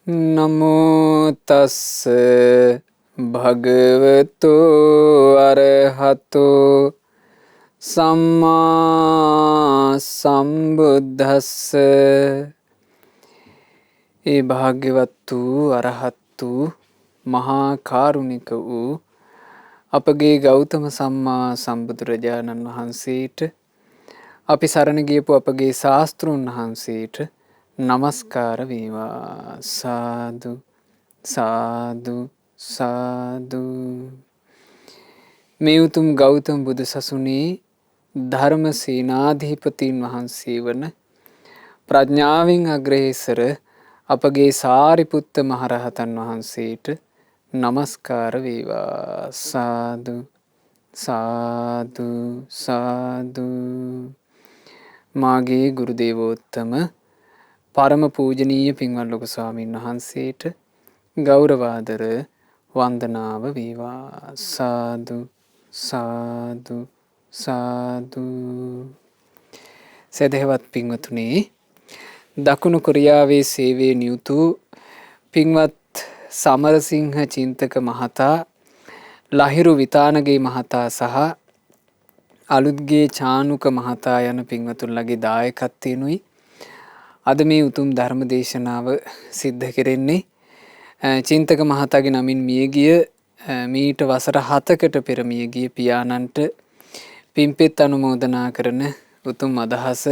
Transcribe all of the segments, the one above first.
නමෝ තස්ස භගවතු අරහතෝ සම්මා සම්බුද්දස්ස. ඒ භාග්‍යවත් වූ අරහත් වූ මහා කාරුණික වූ අපගේ ගෞතම සම්මා සම්බුදුරජාණන් වහන්සේට, අපි සරණ ගියපු අපගේ ශාස්තෘන් වහන්සේට නමස්කාර වේවා. සාදු සාදු සාදු. මේ උතුම් ගෞතම බුදු සසුනේ ධර්ම සේනාධිපතීන් වහන්සේ වන ප්‍රඥාවෙන් අග්‍රේසර අපගේ සාරිපුත්ත මහරහතන් වහන්සේට නමස්කාර වේවා. සාදු සාදු සාදු. මාගේ ගුරු දේවෝත්තම පරම පූජනීය පින්වත් ලොකු ස්වාමීන් වහන්සේට ගෞරවාදර වන්දනාව වේවා. සාදු සාදු සාදු. සදහවත් පින්වතුනි, දකුණු කොරියාවේ සේවයේ නියුතු පින්වත් සමරසිංහ චින්තක මහතා, ලහිරු විතානගේ මහතා සහ අලුත්ගේ චානුක මහතා යන පින්වතුන්ලගේ දායකත්වයෙනුයි අද මේ උතුම් ධර්ම දේශනාව සිද්ධ කෙරෙන්නේ. චින්තක මහතාගේ නමින් මියගිය, මීට වසර 7කට පෙර මියගිය පියාණන්ට පින්පෙත් අනුමෝදනා කරන උතුම් අදහස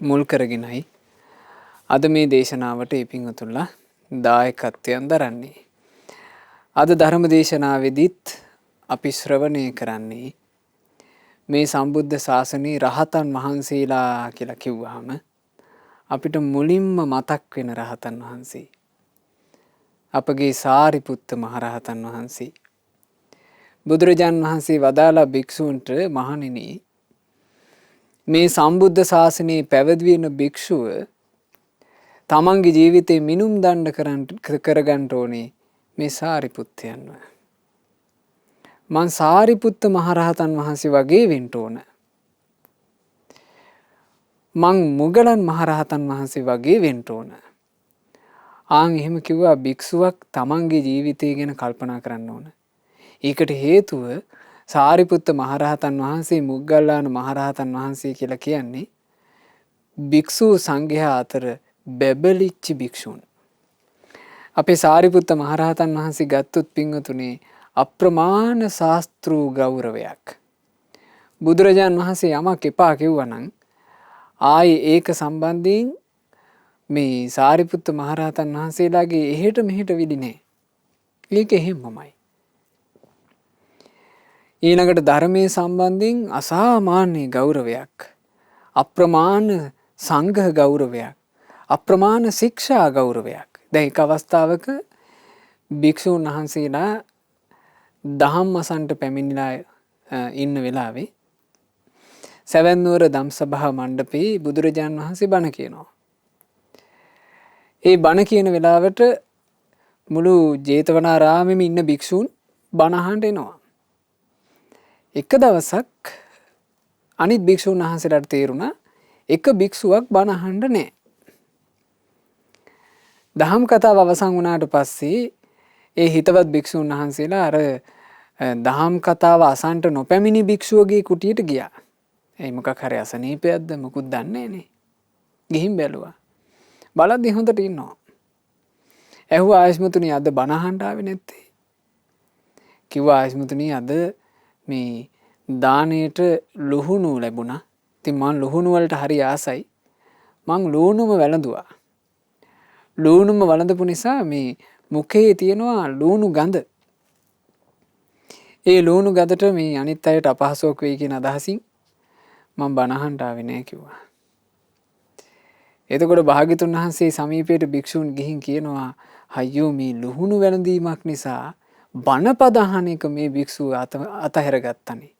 මුල් කරගෙනයි අද මේ දේශනාවට ඒ පින්වතුන්ලා දායකත්වයන් දරන්නේ. අද ධර්ම දේශනාවෙදිත් අපි ශ්‍රවණය කරන්නේ මේ සම්බුද්ධ ශාසනයේ රහතන් වහන්සේලා කියලා කිව්වහම අපිට මුලින්ම මතක් වෙන රහතන් වහන්සේ අපගේ සාරිපුත්ත මහරහතන් වහන්සේ. බුදුරජාණන් වහන්සේ වදාලා භික්ෂූන්ට, මහණෙනි, මේ සම්බුද්ධ ශාසනයේ පැවිදි වෙන භික්ෂුව තමන්ගේ ජීවිතේ මිනුම් දණ්ඩ කරගන්න ඕනේ මේ සාරිපුත්තයන්ව. මං සාරිපුත්ත මහරහතන් වහන්සේ වගේ වෙන්න ඕන. මං මුගලන් මහරහතන් වහන්සේ වගේ වෙන්න ඕන. ආන් එහෙම කිව්වා. භික්ෂුවක් තමන්ගේ ජීවිතය ගැන කල්පනා කරන්න ඕන. ඒකට හේතුව සාරිපුත්ත මහරහතන් වහන්සේ, මුග්ගල්ලාන මහරහතන් වහන්සේ කියලා කියන්නේ භික්ෂු සංඝයා අතර බැබලිච්ච භික්ෂුන්. අපේ සාරිපුත්ත මහරහතන් වහන්සේ ගත්තොත් පින්වතුනේ අප්‍රමාණ ශාස්ත්‍රූ ගෞරවයක්. බුදුරජාණන් වහන්සේ යමක් එපා කිව්වනම් ආයේ ඒක සම්බන්ධයෙන් මේ සාරිපුත්ත මහරහතන් වහන්සේලාගේ එහෙට මෙහෙට විදි නෑ. ඒක එහෙමමයි. ඊළඟට ධර්මයේ සම්බන්ධයෙන් අසාමාන්‍ය ගෞරවයක්, අප්‍රමාණ සංඝ ගෞරවයක්, අප්‍රමාණ ශික්ෂා ගෞරවයක්. දැන් එක අවස්ථාවක භික්ෂුන් වහන්සේලා දහම් අසන්ට පැමිණිලා ඉන්න වෙලාවේ සැවැන්නුවර දම්සභා මණ්ඩපේ බුදුරජාණන් වහන්සේ බණ කියනවා. ඒ බණ කියන වෙලාවට මුළු ජේතවනාරාමෙම ඉන්න භික්ෂූන් බණ අහන්න එනවා. එක දවසක් අනිත් භික්ෂූන් වහන්සේලාට තේරුණා එක භික්ෂුවක් බණ අහන්න නැහැ. දහම් කතාව අවසන් වුණාට පස්සේ ඒ හිතවත් භික්ෂූන් වහන්සේලා අර දහම් කතාව අසන්ට නොපැමිණි භික්ෂුවගේ කුටියට ගියා. ඒ මොකක් හරි අසනීපයක්ද මොකුත් දන්නේ නැනේ. ගිහින් බැලුවා. බලද්දි හොඳට ඉන්නවා. ඇහුවා, ආයස්මතුනි අද බණ අහන්න ආවේ නැත්තේ? කිව්වා, ආයස්මතුනි අද මේ දාණයට ලුහුණු ලැබුණා. ඉතින් මං ලුහුණු වලට හරි ආසයි. මං ලුණුම වැළඳුවා. ලුණුම වළඳපු නිසා මේ මුඛයේ තියෙනවා ලුණු ගඳ. ඒ ලුණු ගඳට මේ අනිත් අයට අපහසුයක් වෙයි කියන අදහසින් මම බණ අහන්න ආවේ නැහැ කිව්වා. එතකොට භාග්‍යතුන් වහන්සේ සමීපයට භික්ෂූන් ගිහින් කියනවා, අයියෝ මේ ලුහුණු වැළඳීමක් නිසා බණපද අහන එක මේ භික්ෂුව අතහැර ගත්තනේ.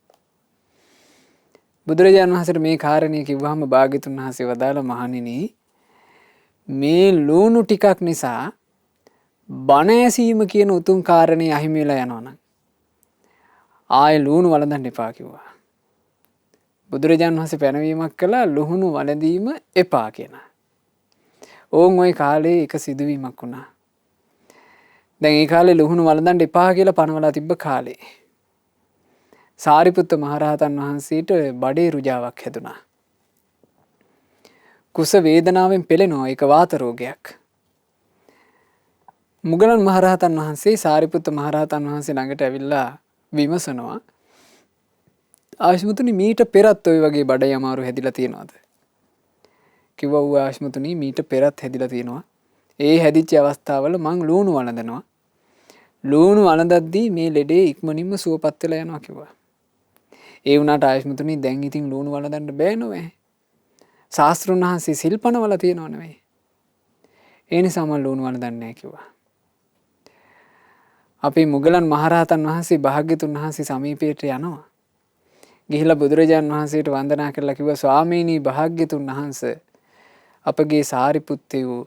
බුදුරජාණන් වහන්සේට මේ කාරණේ කිව්වහම භාග්‍යතුන් වහන්සේ වදාළ, මහණෙනි, මේ ලුණු ටිකක් නිසා බණ ඇසීම කියන උතුම් කාරණේ අහිමි වෙලා යනවනම් ආයේ ලුණු වළඳන්න එපා කිව්වා. බුදුරජාණන් වහන්සේ පැනවීමක් කළා ලුහුණු වළඳීම එපා කියන. ඕන් ওই කාලේ එක සිදුවීමක් වුණා. දැන් ඒ කාලේ ලුහුණු වළඳන්න එපා කියලා පනවලා තිබ්බ කාලේ. සාරිපුත්ත මහරහතන් වහන්සේට බඩේ රුජාවක් හැදුනා. කුස වේදනාවෙන් පෙළෙනවා. ඒක වාත රෝගයක්. මුගලන් මහරහතන් වහන්සේ සාරිපුත්ත මහරහතන් වහන්සේ ළඟට ඇවිල්ලා විමසනවා, ආශ්මුතුනි මීට පෙරත් ওই වගේ බඩේ අමාරු හැදිලා තියෙනවද? කිව්වා ඌ ආශ්මුතුනි මීට පෙරත් හැදිලා තියෙනවා. ඒ හැදිච්ච අවස්ථාවල මං ලූණු වළඳනවා. ලූණු වළඳද්දී මේ ලෙඩේ ඉක්මනින්ම සුවපත් වෙලා යනවා කිව්වා. ඒ වුණාට ආශ්මුතුනි දැන් ඉතින් ලූණු වළඳන්න බෑ නෝවේ. ශාස්ත්‍රුන් වහන්සේ සිල්පනවල තියෙනව නෙවෙයි. ඒ නිසා මම ලූණු වළඳන්නේ නැහැ කිව්වා. අපි මුගලන් මහරහතන් වහන්සේ භාග්‍යතුන් වහන්සේ සමීපයට යනවා. ගිහිලා බුදුරජාන් වහන්සේට වන්දනා කරලා කිව්වා, ස්වාමීනි භාග්‍යතුන් වහන්සේ අපගේ සාරිපුත්තයෝ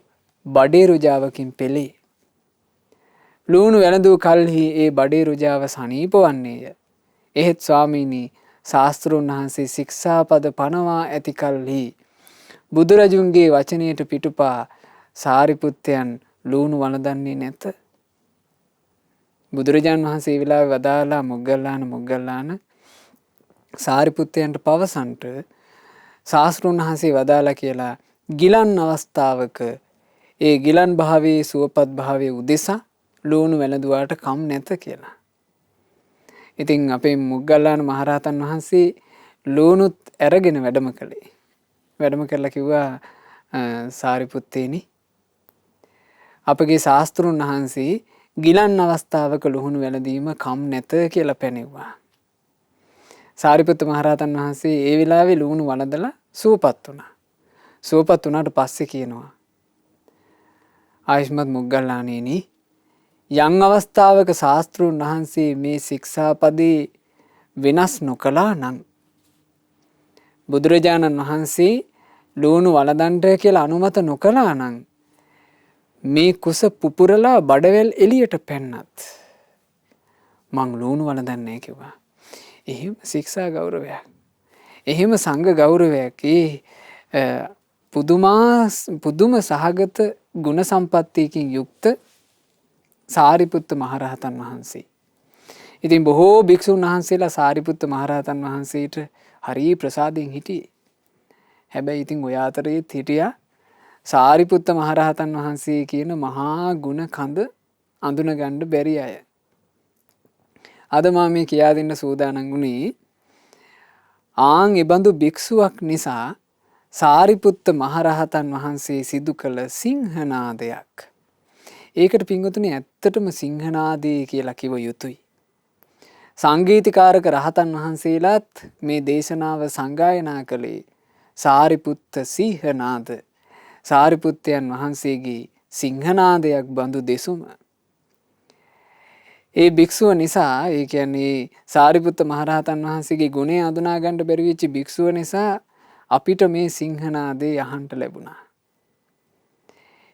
බඩේ රුජාවකින් පෙළේ. ලූණු වැළඳූ කල්හි ඒ බඩේ රුජාව සනීප වන්නේය. එහෙත් ස්වාමීනි ශාස්ත්‍රුන් වහන්සේ ශික්ෂාපද පනවා ඇති කල්හි බුදුරජුන්ගේ වචනයට පිටුපා සාරිපුත්තයන් ලූණු වළඳන්නේ නැත. බුදුරජාණන් වහන්සේ ඒ වෙලාවේ වදාලා මොග්ගල්ලාන සාරිපුත්තයන්ට පවසන්ට ශාස්ත්‍රුන් වහන්සේ වදාලා කියලා ගිලන් අවස්ථාවක ඒ ගිලන් භාවයේ සුවපත් භාවයේ උදෙසා ලූණු වැළඳුවාට කම් නැත කියලා. ඉතින් අපේ මොග්ගල්ලාන මහරහතන් වහන්සේ ලූණුත් අරගෙන වැඩම කළේ. වැඩම කරලා කිව්වා, සාරිපුත්තේනි අපගේ ශාස්ත්‍රුන් වහන්සේ ගිලන් අවස්ථාවක ලුහුණු වැළඳීම කම් නැත කියලා පැනෙව්වා. සාරිපුත්ත මහරහතන් වහන්සේ ඒ වෙලාවේ ලුහුණු වළඳලා සුවපත් වුණා. සුවපත් වුණාට පස්සේ කියනවා, ආයුෂ්මත් මොග්ගල්ලාණෙනි යම් අවස්ථාවක ශාස්ත්‍රුන් වහන්සේ මේ ශික්ෂාපදේ වෙනස් නොකළා නම්, බුදුරජාණන් වහන්සේ ලුහුණු වළඳන්ට කියලා අනුමත නොකළා නම් මේ කුස පුපුරලා බඩවැල් එළියට පැන්නත් මං ලූණු වළඳන්නේ නැහැ කිව්වා. එහෙම ශික්ෂා ගෞරවයක්. එහෙම සංඝ ගෞරවයක්. පුදුම සහගත ගුණ සම්පත්තියකින් යුක්ත සාරිපුත්ත මහරහතන් වහන්සේ. ඉතින් බොහෝ භික්ෂුන් වහන්සේලා සාරිපුත්ත මහරහතන් වහන්සේට හරි ප්‍රසාදයෙන් හිටියේ. හැබැයි ඉතින් ඔය අතරේත් හිටියා සාරිපුත්ත මහරහතන් වහන්සේ කියන මහා ගුණ කඳ අඳුනගන්න බැරි අය. අද මම මේ කියා දෙන්න සූදානම් වුණේ එබඳු භික්ෂුවක් නිසා සාරිපුත්ත මහරහතන් වහන්සේ සිදු කළ සිංහනාදයක්. ඒකට පින්වතුනි ඇත්තටම සිංහනාදේ කියලා කිව යුතුයි. සංගීතකාරක රහතන් වහන්සේලාත් මේ දේශනාව සංගායනා කළේ සාරිපුත්ත සිංහනාද. සාරිපුත්තයන් වහන්සේගේ සිංහනාදයක් බඳු දෙසුම. ඒ භික්ෂුව නිසා, ඒ කියන්නේ සාරිපුත්ත මහරහතන් වහන්සේගේ ගුණය අඳුනා ගන්න බැරි වෙච්ච භික්ෂුව නිසා අපිට මේ සිංහනාදේ අහන්න ලැබුණා.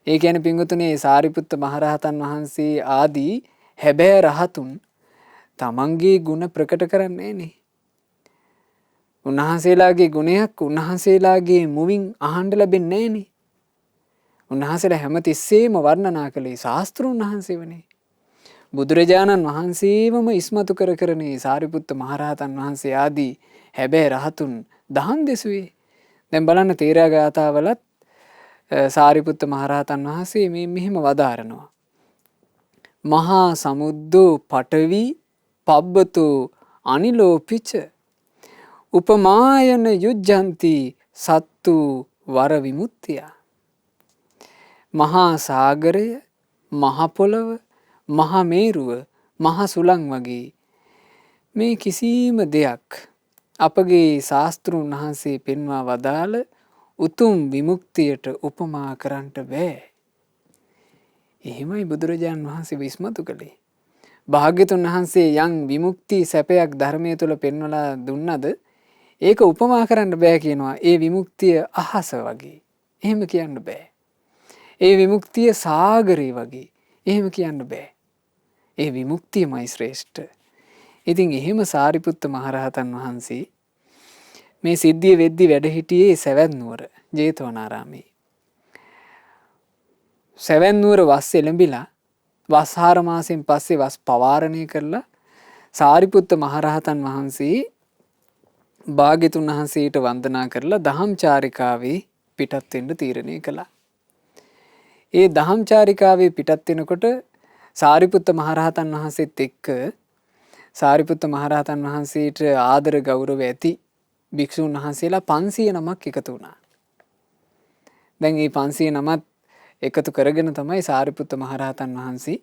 ඒ කියන්නේ පින්වතුනි සාරිපුත්ත මහරහතන් වහන්සේ ආදී හැබෑ රහතුන් තමන්ගේ ගුණ ප්‍රකට කරන්නේ නේ. උන්වහන්සේලාගේ ගුණයක් උන්වහන්සේලාගේ මුවින් අහන්න ලැබෙන්නේ නෑනේ. උන්වහන්සේලා හැමතිස්සෙම වර්ණනා කළේ ශාස්ත්‍රුන් වහන්සේවනේ. බුදුරජාණන් වහන්සේවම ඉස්මතු කරනේ සාරිපුත්ත මහරහතන් වහන්සේ ආදී හැබැයි රහතුන් දහම් දෙසුවේ. දැන් බලන්න තේරා ගාථාවලත් සාරිපුත්ත මහරහතන් වහන්සේ මෙහෙම වදාරනවා. මහා සමුද්දෝ පඨවි පබ්බතෝ අනිලෝ පිච උපමායන යුජ්ජන්ති සත්තු වර විමුක්තිය. මහා සාගරය, මහ පොළව, මහ මේරුව, මහ සුළං වගේ මේ කිසිම දෙයක් අපගේ ශාස්ත්‍රුන් වහන්සේ පෙන්වා වදාළ උතුම් විමුක්තියට උපමා කරන්නට බෑ. එහෙමයි බුදුරජාණන් වහන්සේ විස්මතු කළේ. භාග්‍යතුන් වහන්සේ යම් විමුක්ති සැපයක් ධර්මයේ තුල පෙන්වලා දුන්නද ඒක උපමා කරන්න බෑ කියනවා. ඒ විමුක්තිය අහස වගේ. එහෙම කියන්න බෑ. ඒ විමුක්තිය සාගරේ වගේ. එහෙම කියන්න බෑ. ඒ විමුක්තියමයි ශ්‍රේෂ්ඨ. ඉතින් එහෙම සාරිපුත්ත මහරහතන් වහන්සේ මේ සිද්ධිය වෙද්දි වැඩ හිටියේ සවැත් නුවර ජේතවනාරාමේ. සැවැන් නුවර වස් එළඹිලා වස් 4 මාසෙන් පස්සේ වස් පවාරණය කරලා සාරිපුත්ත මහරහතන් වහන්සේ භාග්‍යතුන් වහන්සේට වන්දනා කරලා දහම් චාරිකාවේ පිටත් වෙන්න තීරණය කළා. ඒ දහම් චාරිකාවේ පිටත් වෙනකොට සාරිපුත්ත මහරහතන් වහන්සේත් එක්ක සාරිපුත්ත මහරහතන් වහන්සේට ආදර ගෞරව ඇති භික්ෂුන් වහන්සේලා 500 නමක් එකතු වුණා. දැන් මේ 500 නමත් එකතු කරගෙන තමයි සාරිපුත්ත මහරහතන් වහන්සේ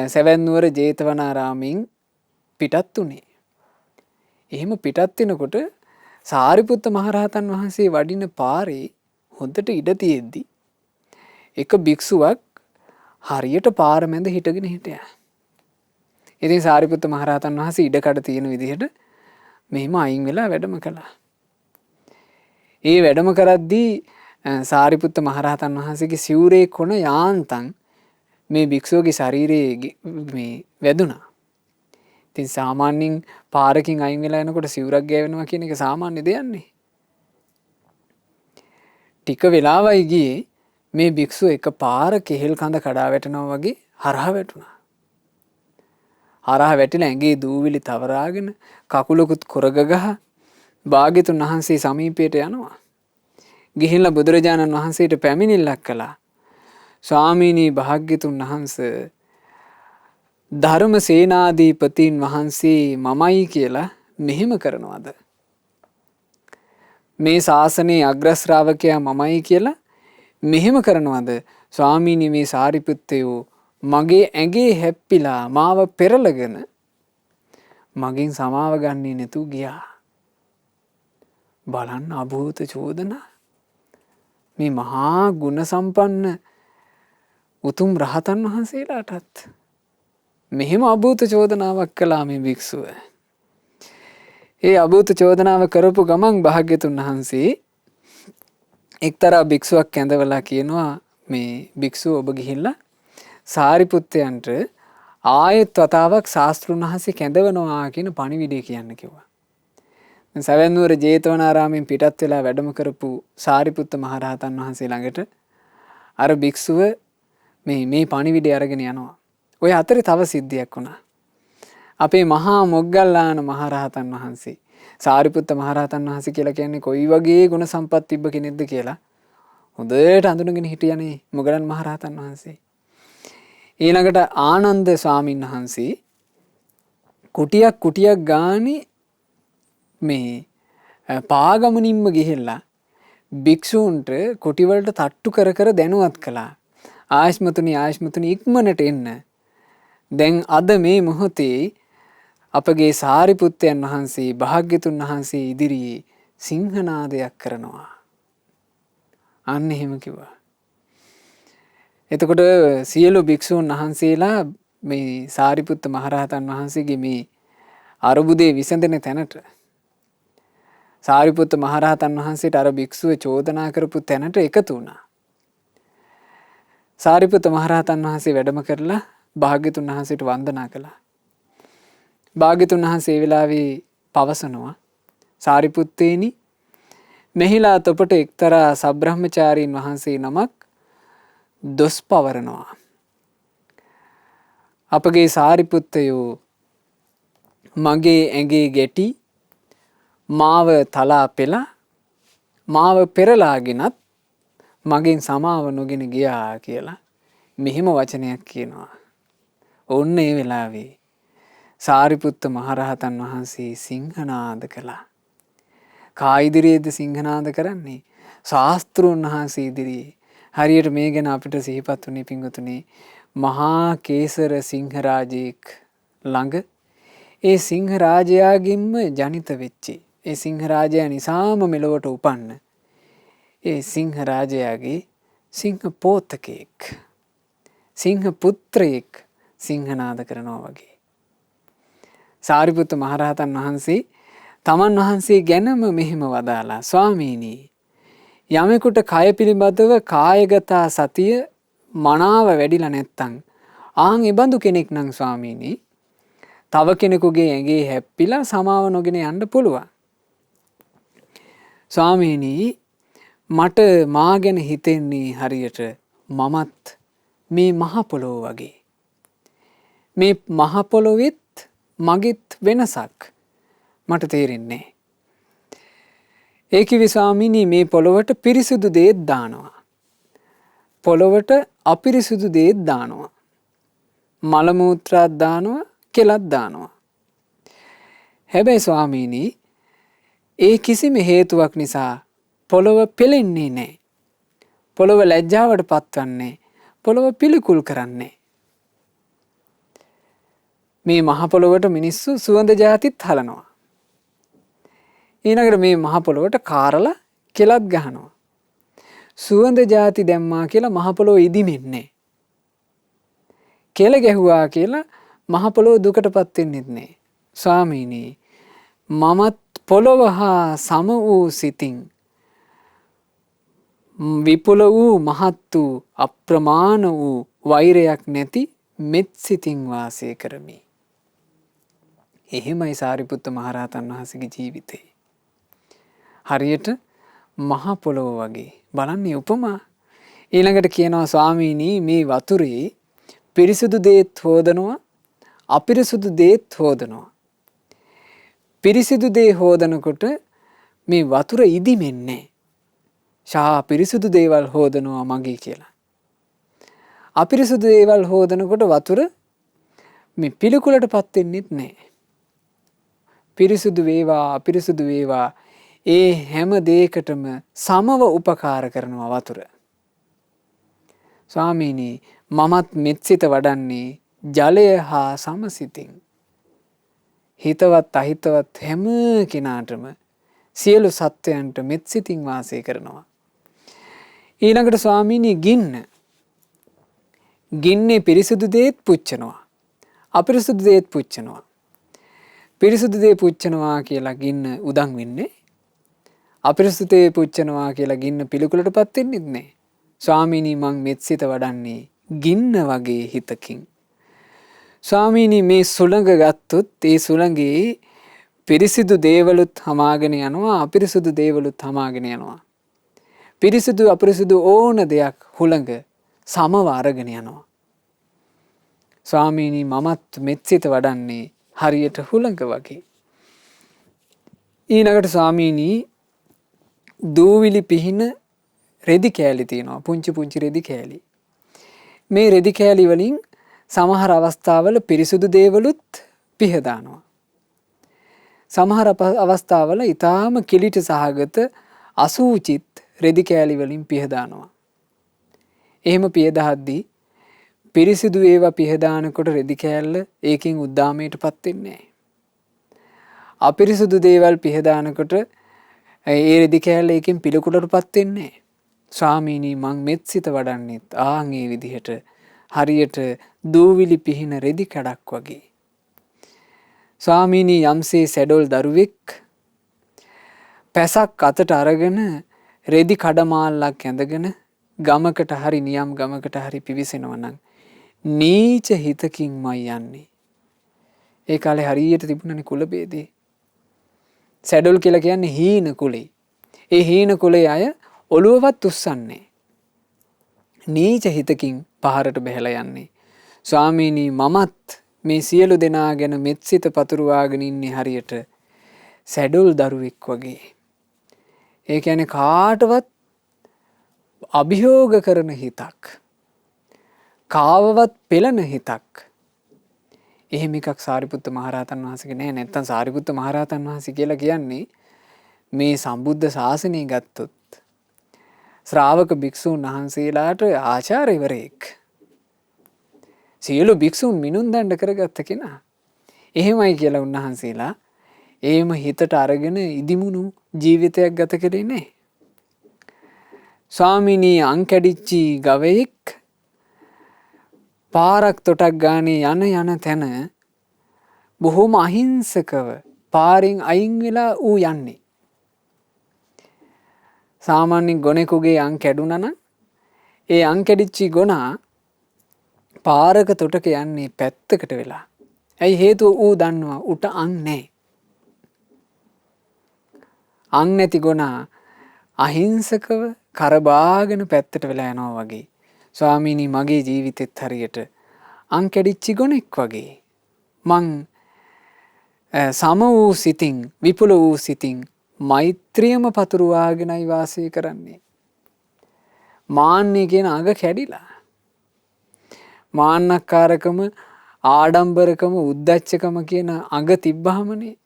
සැවැන් නුවර ජේතවනාරාමයෙන් පිටත් වුණේ. එහෙම පිටත් වෙනකොට සාරිපුත්ත මහරහතන් වහන්සේ වඩින පාරේ හොඳට ඉඩ තියෙද්දි එක භික්ෂුවක් හරියට පාර මැද හිටගෙන හිටියා. ඉතින් සාරිපුත්ත මහරහතන් වහන්සේ ඉඩකඩ තියෙන විදිහට මෙහිම අයින් වෙලා වැඩම කළා. ඒ වැඩම කරද්දී සාරිපුත්ත මහරහතන් වහන්සේගේ සිවුරේ කොන යාන්තම් මේ භික්ෂුවගේ ශරීරයේ මේ වැදුනා. ඉතින් සාමාන්‍යයෙන් පාරකින් අයින් වෙලා යනකොට සිවුරක් ගෑවෙනවා කියන එක සාමාන්‍ය දෙයක්නේ. ටික වෙලාවයි ගියේ මේ භික්ෂුව එක පාර කෙහෙල් කඳ කඩා වැටෙනවා වගේ හරහා වැටුණා. හරහා වැටිලා ඇඟේ දූවිලි තවරාගෙන කකුලකුත් කොරගගහ භාග්‍යතුන් වහන්සේ සමීපයට යනවා. ගිහිල්ලා බුදුරජාණන් වහන්සේට පැමිණිල්ලක් කළා. ස්වාමීනි භාග්‍යතුන් වහන්සේ ධර්ම සේනාධිපතීන් වහන්සේ මමයි කියලා මෙහෙම කරනවද? මේ ශාසනයේ අග්‍ර ශ්‍රාවකයා මමයි කියලා මෙහෙම කරනවද? ස්වාමීනි මේ සාරිපුත්තයෝ මගේ ඇඟේ හැප්පිලා මාව පෙරලගෙන මගෙන් සමාව ගන්නේ නැතුව ගියා. බලන්න අභූත චෝදනා. මේ මහා ගුණ සම්පන්න උතුම් රහතන් වහන්සේලාටත් මෙහෙම අභූත චෝදනාවක් කළා මේ භික්ෂුව. ඒ අභූත චෝදනාව කරපු ගමන් භාග්‍යතුන් වහන්සේ එක්තරා භික්ෂුවක් ඇඳවලා කියනවා මේ භික්ෂුව ඔබ ගිහිල්ලා සාරිපුත්තයන්ට ආයෙත් වතාවක් ශාස්ත්‍රුන් වහන්සේ කැඳවනවා කියන පණිවිඩය කියන්න කිව්වා. සැවැන් නුවර ජේතවනාරාමයෙන් පිටත් වෙලා වැඩම කරපු සාරිපුත්ත මහරහතන් වහන්සේ ළඟට අර භික්ෂුව මේ පණිවිඩය අරගෙන යනවා. ඔය අතරේ තව සිද්ධියක් වුණා. අපේ මහා මොග්ගල්ලාන මහරහතන් වහන්සේ සාරිපුත්ත මහරහතන් වහන්සේ කියලා කියන්නේ කොයි වගේ ගුණ සම්පත් තිබ්බ කෙනෙක්ද කියලා හොඳට අඳුනගෙන හිටියනේ මොගලන් මහරහතන් වහන්සේ. ඊළඟට ආනන්ද ස්වාමීන් වහන්සේ කුටියක් ගානේ මේ පාගමනින්ම ගිහිල්ලා භික්ෂූන්ට කුටිවලට තට්ටු කර දැනුවත් කළා. ආයස්මතුනි ඉක්මනට එන්න. දැන් අද මේ මොහොතේ අපගේ සාරිපුත්තයන් වහන්සේ භාග්‍යතුන් වහන්සේ ඉදිරියේ සිංහනාදයක් කරනවා. අන්න එහෙම කිව්වා. එතකොට සියලු භික්ෂූන් වහන්සේලා මේ සාරිපුත්ත මහරහතන් වහන්සේගේ මේ අරුබුදේ විසඳෙන තැනට සාරිපුත්ත මහරහතන් වහන්සේට අර භික්ෂුව චෝදනා කරපු තැනට එකතු වුණා. සාරිපුත්ත මහරහතන් වහන්සේ වැඩම කරලා භාග්‍යතුන් වහන්සේට වන්දනා කළා. භාග්‍යතුන් වහන්සේ ඒ වෙලාවේ පවසනවා සාරිපුත්තේනි මෙහිලා තොපට එක්තරා සබ්‍රහ්මචාරීන් වහන්සේ නමක් දොස් පවරනවා. අපගේ සාරිපුත්තයෝ මගේ ඇඟේ ගැටි මාව තලා පෙලා මාව පෙරලාගෙනත් මගෙන් සමාව නොගෙන ගියා කියලා මෙහෙම වචනයක් කියනවා. ඔන්න ඒ වෙලාවේ සාරිපුත්ත මහරහතන් වහන්සේ සිංහනාද කළා. කා ඉදිරියේද සිංහනාද කරන්නේ? ශාස්ත්‍රූන් වහන්සේ ඉදිරියේ. හරියට මේ ගැන අපිට සිහිපත් වුණේ පින්වතුනි මහා කේසර සිංහරාජෙක් ළඟ ඒ සිංහරාජයාගෙන්ම ජනිත වෙච්චි ඒ සිංහරාජයා නිසාම මෙලොවට උපන්න ඒ සිංහරාජයාගේ සිංහ පෝතකෙක් සිංහ පුත්‍රයෙක් සිංහනාද කරනවා වගේ. සාරිපුත්ත මහරහතන් වහන්සේ තමන් වහන්සේ ගැනම මෙහෙම වදාලා ස්වාමීනි යමෙකුට කය පිළිබඳව කායගතා සතිය මනාව වැඩිලා නැත්තම් ආන් එබඳු කෙනෙක් නම් ස්වාමීනි තව කෙනෙකුගේ ඇඟේ හැප්පිලා සමාව නොගෙන යන්න පුළුවන්. ස්වාමීනි මට මා ගැන හිතෙන්නේ හරියට මමත් මේ මහ පොළොව වගේ. මේ මහ පොළොවෙත් මගෙත් වෙනසක් මට තේරෙන්නේ. ඒ කිව්වේ ස්වාමීනි මේ පොළොවට පිරිසුදු දේත් දානවා. පොළොවට අපිරිසුදු දේත් දානවා. මල මූත්‍රාත් දානවා, කෙලත් දානවා. හැබැයි ස්වාමීනි ඒ කිසිම හේතුවක් නිසා පොළොව පෙලෙන්නේ නැහැ. පොළොව ලැජ්ජාවට පත්වන්නේ, පොළොව පිළිකුල් කරන්නේ. මේ මහ පොළොවට මිනිස්සු සුවඳ ජාතිත් හලනවා. ඊළඟට මේ මහ පොළොවට කාරලා කෙලත් ගහනවා. සුවඳ ජාති දැම්මා කියලා මහ පොළොව ඉදිමෙන්නේ. කෙල ගැහුවා කියලා මහ පොළොව දුකටපත් වෙන්නේ නැහැ. ස්වාමීනි මමත් පොළොව හා සම වූ සිතින් විපුල වූ මහත් වූ අප්‍රමාණ වූ වෛරයක් නැති මෙත් සිතින් වාසය කරමි. එහෙමයි සාරිපුත්ත මහරහතන් වහන්සේගේ ජීවිතේ. හරියට මහ පොළොව වගේ. බලන්නේ උපමා. ඊළඟට කියනවා ස්වාමීනි මේ වතුරේ පිරිසුදු දේත් හොදනවා, අපිරිසුදු දේත් හොදනවා. පිරිසිදු දේ හොදනකොට මේ වතුර ඉදිමෙන්නේ. පිරිසුදු දේවල් හොදනවා මගේ කියලා. අපිරිසුදු දේවල් හොදනකොට වතුර මේ පිළිකුලටපත් වෙන්නෙත් නැහැ. පිරිසුදු වේවා අපිරිසුදු වේවා ඒ හැම දෙයකටම සමව උපකාර කරනවා වතුර. ස්වාමීනි මමත් මෙත්සිත වඩන්නේ ජලය හා සමසිතින්. හිතවත් අහිතවත් හැම කෙනාටම සියලු සත්වයන්ට මෙත්සිතින් වාසය කරනවා. ඊළඟට ස්වාමීනි ගින්නේ පිරිසුදු දේත් පුච්චනවා. අපිරිසුදු දේත් පුච්චනවා. පිරිසුදු දේ පුච්චනවා කියලා ගින්න උදන් වෙන්නේ. අපිරිසුදු දේ පුච්චනවා කියලා ගින්න පිළිකුලටපත් වෙන්නේ නැහැ. ස්වාමීනි මං මෙත්සිත වඩන්නේ ගින්න වගේ හිතකින්. ස්වාමීනි මේ සුළඟ ගත්තොත් ඒ සුළඟේ පිරිසිදු දේවලුත් හමාගෙන යනවා, අපිරිසුදු දේවලුත් හමාගෙන යනවා. පිරිසිදු අපිරිසිදු ඕන දෙයක් හුළඟ සමව අරගෙන යනවා. ස්වාමීනි මමත් මෙත්සිත වඩන්නේ හරියට හුළඟ වගේ. ඊළඟට ස්වාමීනි දූවිලි පිහින රෙදි කෑලි තියෙනවා, පුංචි පුංචි රෙදි කෑලි. මේ රෙදි කෑලි වලින් සමහර අවස්ථාවල පිරිසුදු දේවලුත් පිහදානවා. සමහර අවස්ථාවල ඊටාම කිලිට සහගත අසූචිත් රෙදි කෑලි වලින් පිහදානවා. එහෙම පිහදහද්දී පිරිසිදු ඒවා පිහදානකොට රෙදි කෑල්ල ඒකෙන් උද්දාමයටපත් වෙන්නේ නැහැ. අපිරිසුදු දේවල් පිහදානකොට ඒ රෙදි කෑල්ල ඒකෙන් පිළිකුලටපත් වෙන්නේ නැහැ. ස්වාමීනි මං මෙත්සිත වඩන්නෙත් ආන් ඒ විදිහට හරියට දූවිලි පිහින රෙදි කඩක් වගේ. ස්වාමීනි යම්සේ සැඩොල් දරුවෙක් පැසක් අතට අරගෙන රෙදි කඩමාල්ලක් ඇඳගෙන ගමකට හරි නියම් ගමකට හරි පිවිසෙනවා නම් නීච හිතකින්මයි යන්නේ. ඒ කාලේ හරියට තිබුණනේ කුල ભેදේ. සැඩොල් කියලා කියන්නේ හීන කුලේ. ඒ හීන කුලේ අය ඔළුවවත් උස්සන්නේ. නීච හිතකින් පහරට බැහැලා යන්නේ. ස්වාමීනි මමත් මේ සියලු දෙනා ගැන මෙත්සිත පතුරවාගෙන ඉන්නේ හරියට සැඩොල් දරුවෙක් වගේ. ඒ කියන්නේ කාටවත් අභියෝග කරන හිතක්. කාවවත් පෙළන හිතක්. එහෙම එකක් සාරිපුත්ත මහරහතන් වහන්සේගේ නෑ. නැත්තම් සාරිපුත්ත මහරහතන් වහන්සේ කියලා කියන්නේ මේ සම්බුද්ධ ශාසනය ගත්තොත් ශ්‍රාවක භික්ෂූන් වහන්සේලාට ආචාර්යවරයෙක්. සියලු භික්ෂූන් මිනුම් දණ්ඩ කරගත්ත කෙනා. එහෙමයි කියලා උන්වහන්සේලා එහෙම හිතට අරගෙන ඉදිමුණු ජීවිතයක් ගත කරේ නෑ. ස්වාමීනි අංකැඩිච්චි ගවයෙක් පාරක් තොටක් ගානේ යන තැන බොහොම අහිංසකව පාරෙන් අයින් වෙලා ඌ යන්නේ. සාමාන්‍ය ගොනෙකුගේ අං කැඩුනා නම් ඒ අං කැඩිච්චි ගොනා පාරක තොටක යන්නේ පැත්තකට වෙලා. ඇයි හේතුව ඌ දන්නවා උට අං නැහැ. අං නැති ගොනා අහිංසකව කරබාගෙන පැත්තට වෙලා යනවා වගේ. ස්වාමීනි මගේ ජීවිතෙත් හරියට අං කැඩිච්චි ගොනෙක් වගේ මං සම වූ සිතින් විපුල වූ සිතින් මෛත්‍රියම පතුරවාගෙනයි වාසය කරන්නේ. මාන්නය කියන අග කැඩිලා. මාන්නක්කාරකම ආඩම්බරකම උද්දච්චකම කියන අග තිබ්බහමනේ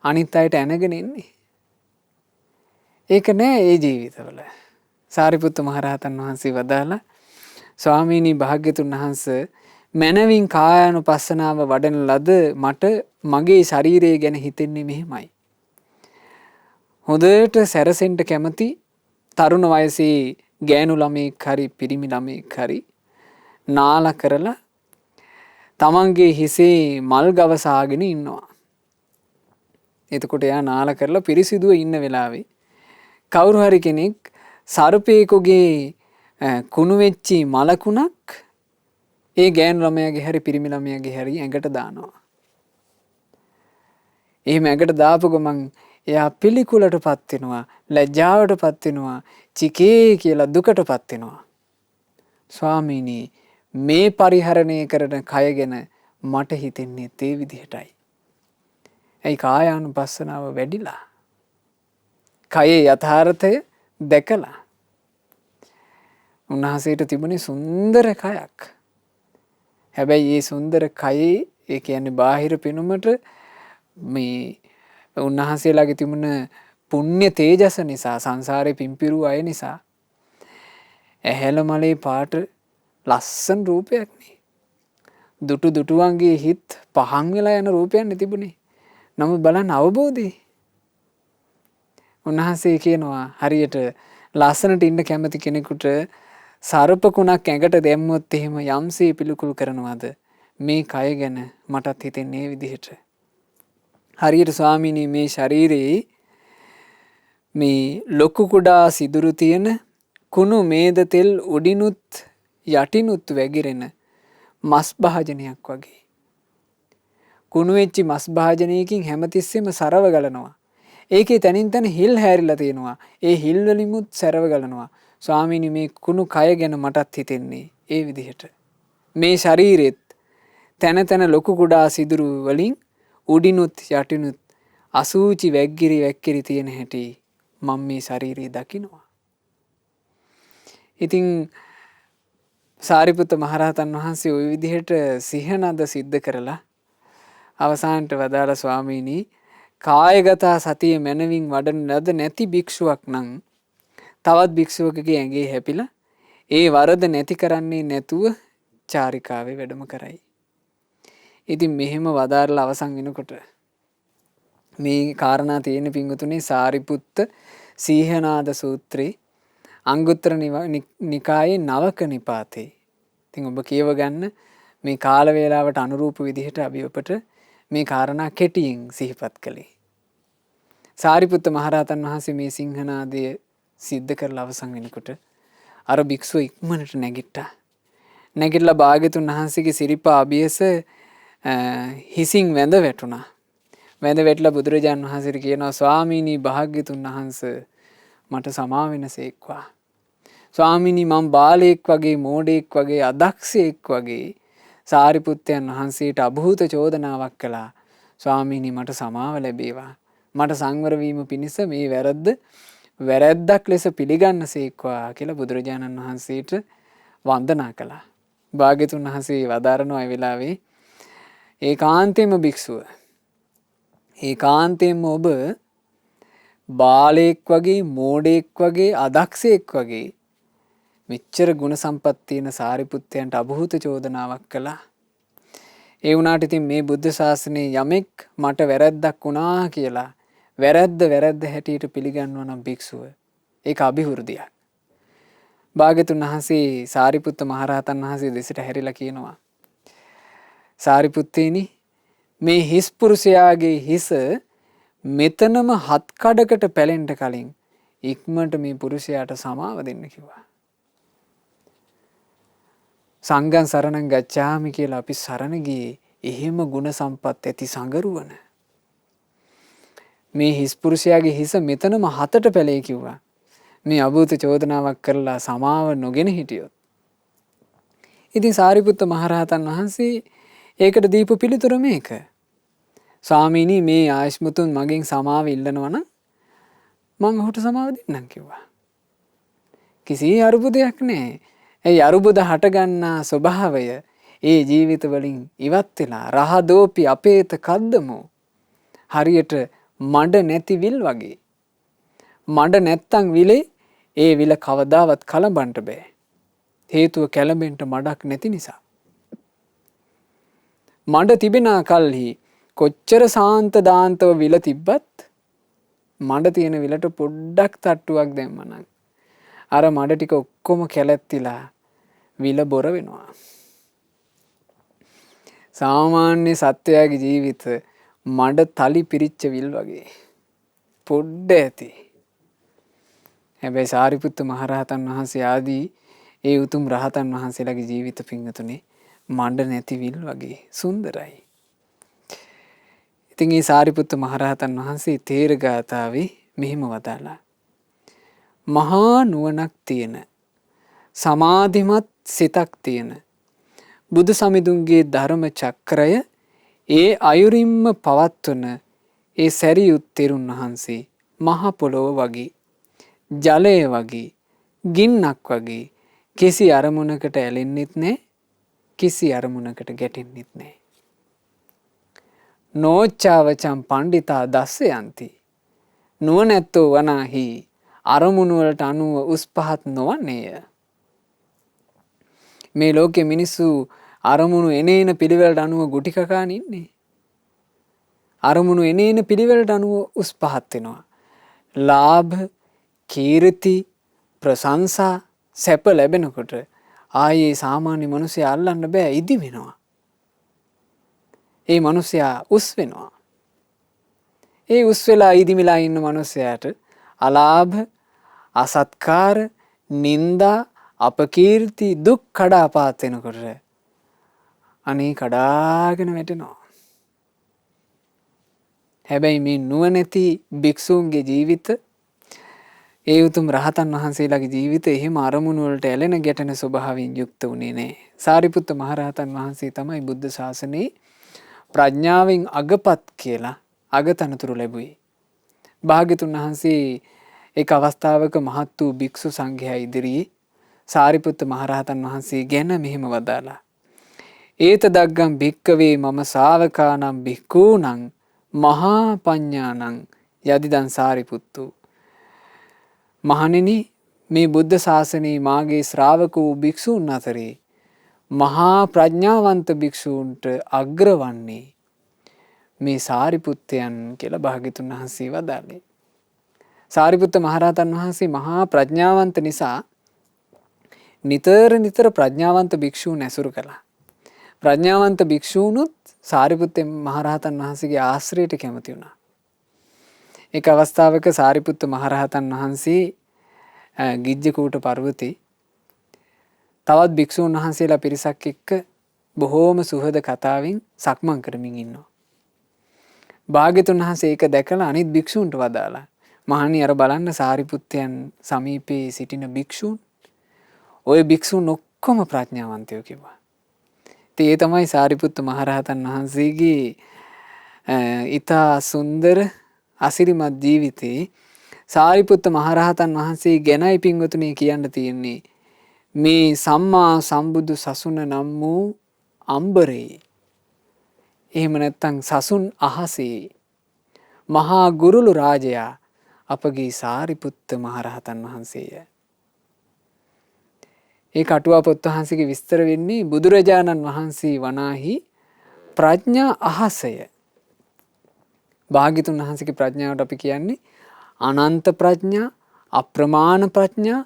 අනිත් අයට ඇනගෙන එන්නේ. ඒක නෑ ඒ ජීවිතවල. සාරිපුත්ත මහරහතන් වහන්සේ වදාලා ස්වාමීනි භාග්‍යතුන් වහන්සේ මනවින් කායානුපස්සනාව වඩන ලද මට මගේ ශරීරය ගැන හිතෙන්නේ මෙහෙමයි. හොඳට සැරසෙන්ට කැමති තරුණ වයසේ ගෑනු ළමයෙක් හරි පිරිමි ළමයෙක් හරි නාල කරලා තමන්ගේ හිසේ මල් ගවසාගෙන ඉන්නවා. එතකොට එයා නාල කරලා පිරිසිදුව ඉන්න වෙලාවේ කවුරු හරි කෙනෙක් සර්පේකුගේ කුණු වෙච්චි මලකුණක් ඒ ගෑනු ළමයාගේ හැරි පිරිමි ළමයාගේ හැරි ඇඟට දානවා. එහෙම ඇඟට දාපු ගමන් එයා පිළිකුලටපත් වෙනවා, ලැජ්ජාවටපත් වෙනවා, චිකේ කියලා දුකටපත් වෙනවා. ස්වාමීනි මේ පරිහරණය කරන කය ගැන මට හිතෙන්නේ ඒ විදිහටයි. ඒ කායානුපස්සනාව වැඩිලා. කයේ යථාර්ථය දැකලා. උන්වහන්සේට තිබුණේ සුන්දර කයක්. හැබැයි මේ සුන්දර කයේ ඒ කියන්නේ බාහිර පෙනුමට මේ උන්වහන්සේලාගේ තිබුණ පුණ්‍ය තේජස නිසා සංසාරේ පිම්පිරු අය නිසා ඇහැල මලේ පාට ලස්සන රූපයක් නේ. දුටු දුටුවන්ගේ හිත් පහන් වෙලා යන රූපයක් නේ තිබුණේ. නමුත් බලන්න අවබෝධය. උන්වහන්සේ කියනවා හරියට ලස්සනට ඉන්න කැමති කෙනෙකුට සර්පකුණක් ඇඟට දැම්මොත් එහෙම යම්සේ පිළිකුල් කරනවද මේ කය ගැන මටත් හිතෙන්නේ මේ විදිහට. හරියට ස්වාමීනි මේ ශරීරයේ මේ ලොකු කුඩා සිදුරු තියෙන කුණු මේද තෙල් උඩිනුත් යටිනුත් වැగిරෙන මස් භාජනයක් වගේ. කුණු වෙච්චි මස් භාජනයකින් හැමතිස්සෙම සරව ගලනවා. ඒකේ තනින් තන හිල් හැරිලා තියෙනවා. ඒ හිල් වලිමුත් සරව ගලනවා. ස්වාමීනි මේ කුණු කය ගැන මටත් හිතෙන්නේ ඒ විදිහට. මේ ශරීරෙත් තන තන ලොකු කුඩා සිදුරු වලින් උඩිනුත් යටිනුත් අසූචි වැක්කිරි තියෙන හැටි මම මේ ශරීරය දකිනවා. ඉතින් සාරිපුත්ත මහරහතන් වහන්සේ ওই විදිහට සිහනද සිද්ධ කරලා අවසානට වදාළ ස්වාමීනි කායගත සතිය මනවින් වඩන ලද නැති භික්ෂුවක් නම් තවත් භික්ෂුවකගේ ඇඟේ හැපිලා ඒ වරද නැති කරන්නේ නැතුව චාරිකාවේ වැඩම කරයි. ඉතින් මෙහෙම වදාරලා අවසන් වෙනකොට මේ කාරණා තියෙන පිංගුතුනේ සාරිපුත්ත සීහනාද සූත්‍රේ අංගුත්තර නිකායේ නවක නිපාතේ. ඉතින් ඔබ කියව ගන්න මේ කාල වේලාවට අනුරූප විදිහට අපි ඔබට මේ කාරණා කෙටියෙන් සිහිපත් කළේ. සාරිපුත්ත මහරහතන් වහන්සේ මේ සිංහනාදය සිද්ධ කරලා අවසන් වෙනකොට අර භික්ෂුව ඉක්මනට නැගිට්ටා. නැගිටලා භාග්‍යතුන් වහන්සේගේ සිරිපා අභියස හිසින් වැඳ වැටුණා. වැඳ වැටලා බුදුරජාන් වහන්සේට කියනවා ස්වාමීනි භාග්‍යතුන් වහන්සේ මට සමා වෙනසේක්වා. ස්වාමීනි මම බාලයෙක් වගේ මෝඩයෙක් වගේ අදක්ෂයෙක් වගේ සාරිපුත්තයන් වහන්සේට අභූත චෝදනාවක් කළා. ස්වාමීනි මට සමාව ලැබේවා. මට සංවර වීම පිණිස මේ වැරැද්දක් ලෙස පිළිගන්නසේක්වා කියලා බුදුරජාණන් වහන්සේට වන්දනා කළා. භාග්‍යතුන් වහන්සේ වදාරනවා ඒ වෙලාවේ ඒකාන්තයෙන්ම භික්ෂුව ඒකාන්තයෙන්ම ඔබ බාලයෙක් වගේ මෝඩයෙක් වගේ අදක්ෂයෙක් වගේ මෙච්චර ගුණ සම්පත් තියෙන සාරිපුත්තයන්ට අභූත චෝදනාවක් කළා. ඒ වුණාට ඉතින් මේ බුද්ධ ශාසනයේ යමෙක් මට වැරැද්දක් වුණා කියලා වැරැද්ද හැටියට පිළිගන්නවා නම් භික්ෂුව ඒක අභිවෘද්ධියක්. භාග්‍යතුන් වහන්සේ සාරිපුත්ත මහරහතන් වහන්සේ දෙසට හැරිලා කියනවා සාරිපුත්තේනි මේ හිස් පුරුෂයාගේ හිස මෙතනම හත් කඩකට පැලෙන්න කලින් ඉක්මනට මේ පුරුෂයාට සමාව දෙන්න කිව්වා. සංඝං සරණං ගච්ඡාමි කියලා අපි සරණ ගියේ එහෙම ගුණ සම්පත් ඇති සංගරුවන. මේ හිස් පුරුෂයාගේ හිස මෙතනම හතට පැලේ කිව්වා. මේ අභූත චෝදනාවක් කරලා සමාව නොගෙන හිටියොත් ඉතින් සාරිපුත්ත මහරහතන් වහන්සේ ඒකට දීපු පිළිතුර මේක. ස්වාමීනි මේ ආයුෂ්මතුන් මගෙන් සමාව ඉල්ලනවා නම් මම ඔහුට සමාව දෙන්නම් කිව්වා. කිසි අරුබුදයක් නැහැ. ඒ අරුබුද හටගන්නා ස්වභාවය ඒ ජීවිත වලින් ඉවත් වෙලා රහදෝපි අපේත කද්දමෝ හරියට මඩ නැති විල් වගේ. මඩ නැත්තම් විලේ ඒ විල කවදාවත් කලබන්න බෑ. හේතුව කැළඹෙන්න මඩක් නැති නිසා. මඩ තිබෙන කල්හි කොච්චර සාන්ත දාන්තව විල තිබ්බත් මඩ තියෙන විලට පොඩ්ඩක් තට්ටුවක් දැම්මනම් අර මඩ ටික ඔක්කොම කැළැත්තිලා විල බොර වෙනවා. සාමාන්‍ය සත්වයාගේ ජීවිත මඩ තලි පිරිච්ච විල් වගේ පොඩ්ඩ ඇති. හැබැයි සාරිපුත්ත මහරහතන් වහන්සේ ආදී ඒ උතුම් රහතන් වහන්සේලාගේ ජීවිත පිංගතුනේ මඩ නැති විල් වගේ සුන්දරයි. ඉතින් මේ සාරිපුත්ත මහරහතන් වහන්සේ තේර ගාථාවේ මෙහිම වදාලා. මහා නුවණක් තියෙන සමාධිමත් සිතක් තියෙන බුදු සමිඳුන්ගේ ධර්ම චක්‍රය ඒ අයුරින්ම පවත්වන ඒ සැරියුත් තෙරුන් වහන්සේ මහ පොළොව වගේ ජලය වගේ ගින්නක් වගේ කිසි අරමුණකට ඇලෙන්නෙත් නැහැ කිසි අරමුණකට ගැටෙන්නෙත් නැහැ. නෝච්චාවචම් පණ්ඩිතා දස්සයන්ති නුවණැත්තෝ වනාහි අරමුණු වලට අනුව උස් පහත් නොවන්නේය. මේ ලෝකේ මිනිස්සු අරමුණු එනේන පිළිවෙලට අනුව ගුටි කකාන ඉන්නේ. අරමුණු එනේන පිළිවෙලට අනුව උස් පහත් වෙනවා. ලාභ, කීර්ති, ප්‍රශංසා, සැප ලැබෙනකොට ආයේ සාමාන්‍ය මිනිස්සයා අල්ලන්න බෑ ඉදි වෙනවා. ඒ මිනිස්සයා උස් වෙනවා. ඒ උස් වෙලා ඉදිමිලා ඉන්න මිනිස්සයාට අලාභ, අසත්කාර, නිന്ദා, අපකීර්ති, දුක් කඩාපාත් වෙනකොට අනේ කඩාගෙන වැටෙනවා. හැබැයි මේ නුවණැති භික්ෂූන්ගේ ජීවිත ඒ උතුම් රහතන් වහන්සේලාගේ ජීවිත එහෙම අරමුණු වලට ඇලෙන ගැටෙන ස්වභාවයෙන් යුක්ත වුණේ නැහැ. සාරිපුත්ත මහරහතන් වහන්සේ තමයි බුද්ධ ශාසනයේ ප්‍රඥාවෙන් අගපත් කියලා අගතනතුරු ලැබුවේ. භාග්‍යතුන් වහන්සේ එක් අවස්ථාවක මහත් වූ භික්ෂු සංඝයා ඉදිරියේ සාරිපුත්ත මහරහතන් වහන්සේ ගැන මෙහෙම වදාලා. ඒත දග්ගම් භික්කවේ මම ශාවකානම් භික්ඛූනම් මහා පඤ්ඤානං යදිදං සාරිපුත්තු. මහණෙනි මේ බුද්ධ ශාසනයේ මාගේ ශ්‍රාවක වූ භික්ෂූන් අතරේ මහා ප්‍රඥාවන්ත භික්ෂූන්ට අග්‍රවන්නේ මේ සාරිපුත්තයන් කියලා භාග්‍යතුන් වහන්සේ වදාළේ. සාරිපුත්ත මහරහතන් වහන්සේ මහා ප්‍රඥාවන්ත නිසා නිතර ප්‍රඥාවන්ත භික්ෂූන් ඇසුරු කළා. ප්‍රඥාවන්ත භික්ෂූනුත් සාරිපුත්ත මහරහතන් වහන්සේගේ ආශ්‍රයයට කැමති වුණා. එක අවස්ථාවක සාරිපුත්ත මහරහතන් වහන්සේ ගිජ්ජකූට පර්වතේ තවත් භික්ෂූන් වහන්සේලා පිරිසක් එක්ක බොහෝම සුහද කතාවෙන් සක්මන් කරමින් ඉන්නවා. භාග්‍යතුන් වහන්සේ ඒක දැකලා අනිත් භික්ෂූන්ට වදාලා, මහණනි අර බලන්න සාරිපුත්තයන් සමීපේ සිටින භික්ෂූන්, ওই භික්ෂූන් ඔක්කොම ප්‍රඥාවන්තයෝ කිව්වා. ඉතින් ඒ තමයි සාරිපුත්ත මහරහතන් වහන්සේගේ ඊතා සුන්දර අසිරිමත් ජීවිතේ සාරිපුත්ත මහරහතන් වහන්සේ ගැනයි පින්වතුනි කියන්න තියෙන්නේ. මේ සම්මා සම්බුදු සසුන නම් වූ අම්බරේ, එහෙම නැත්නම් සසුන් අහසේ මහා ගුරුළු රාජයා අපගේ සාරිපුත්ත මහරහතන් වහන්සේය. ඒ කටුවා පොත් වහන්සේගේ විස්තර වෙන්නේ බුදුරජාණන් වහන්සේ වනාහි ප්‍රඥා අහසය. භාග්‍යතුන් වහන්සේගේ ප්‍රඥාවට අපි කියන්නේ අනන්ත ප්‍රඥා, අප්‍රමාණ ප්‍රඥා,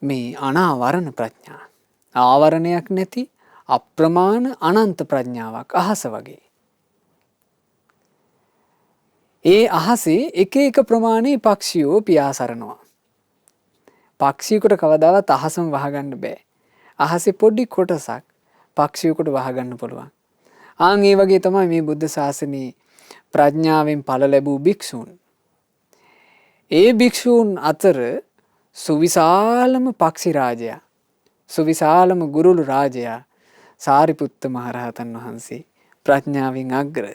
මේ අනාවරණ ප්‍රඥා. ආවරණයක් නැති අප්‍රමාණ අනන්ත ප්‍රඥාවක් අහස වගේ. ඒ අහසේ එක එක ප්‍රමාණයේ පක්ෂියෝ පියාසරනවා. පක්ෂියෙකුට කවදාවත් අහසම වහගන්න බෑ. අහසේ පොඩි කොටසක් පක්ෂියෙකුට වහගන්න පුළුවන්. ආන් ඒ වගේ තමයි මේ බුද්ධ ශාසනයේ ප්‍රඥාවෙන් ඵල ලැබූ භික්ෂූන්. ඒ භික්ෂූන් අතර සුවිශාලම පක්ෂි රාජයා, සුවිශාලම ගුරුළු රාජයා සාරිපුත්ත මහරහතන් වහන්සේ ප්‍රඥාවෙන් අග්‍ර.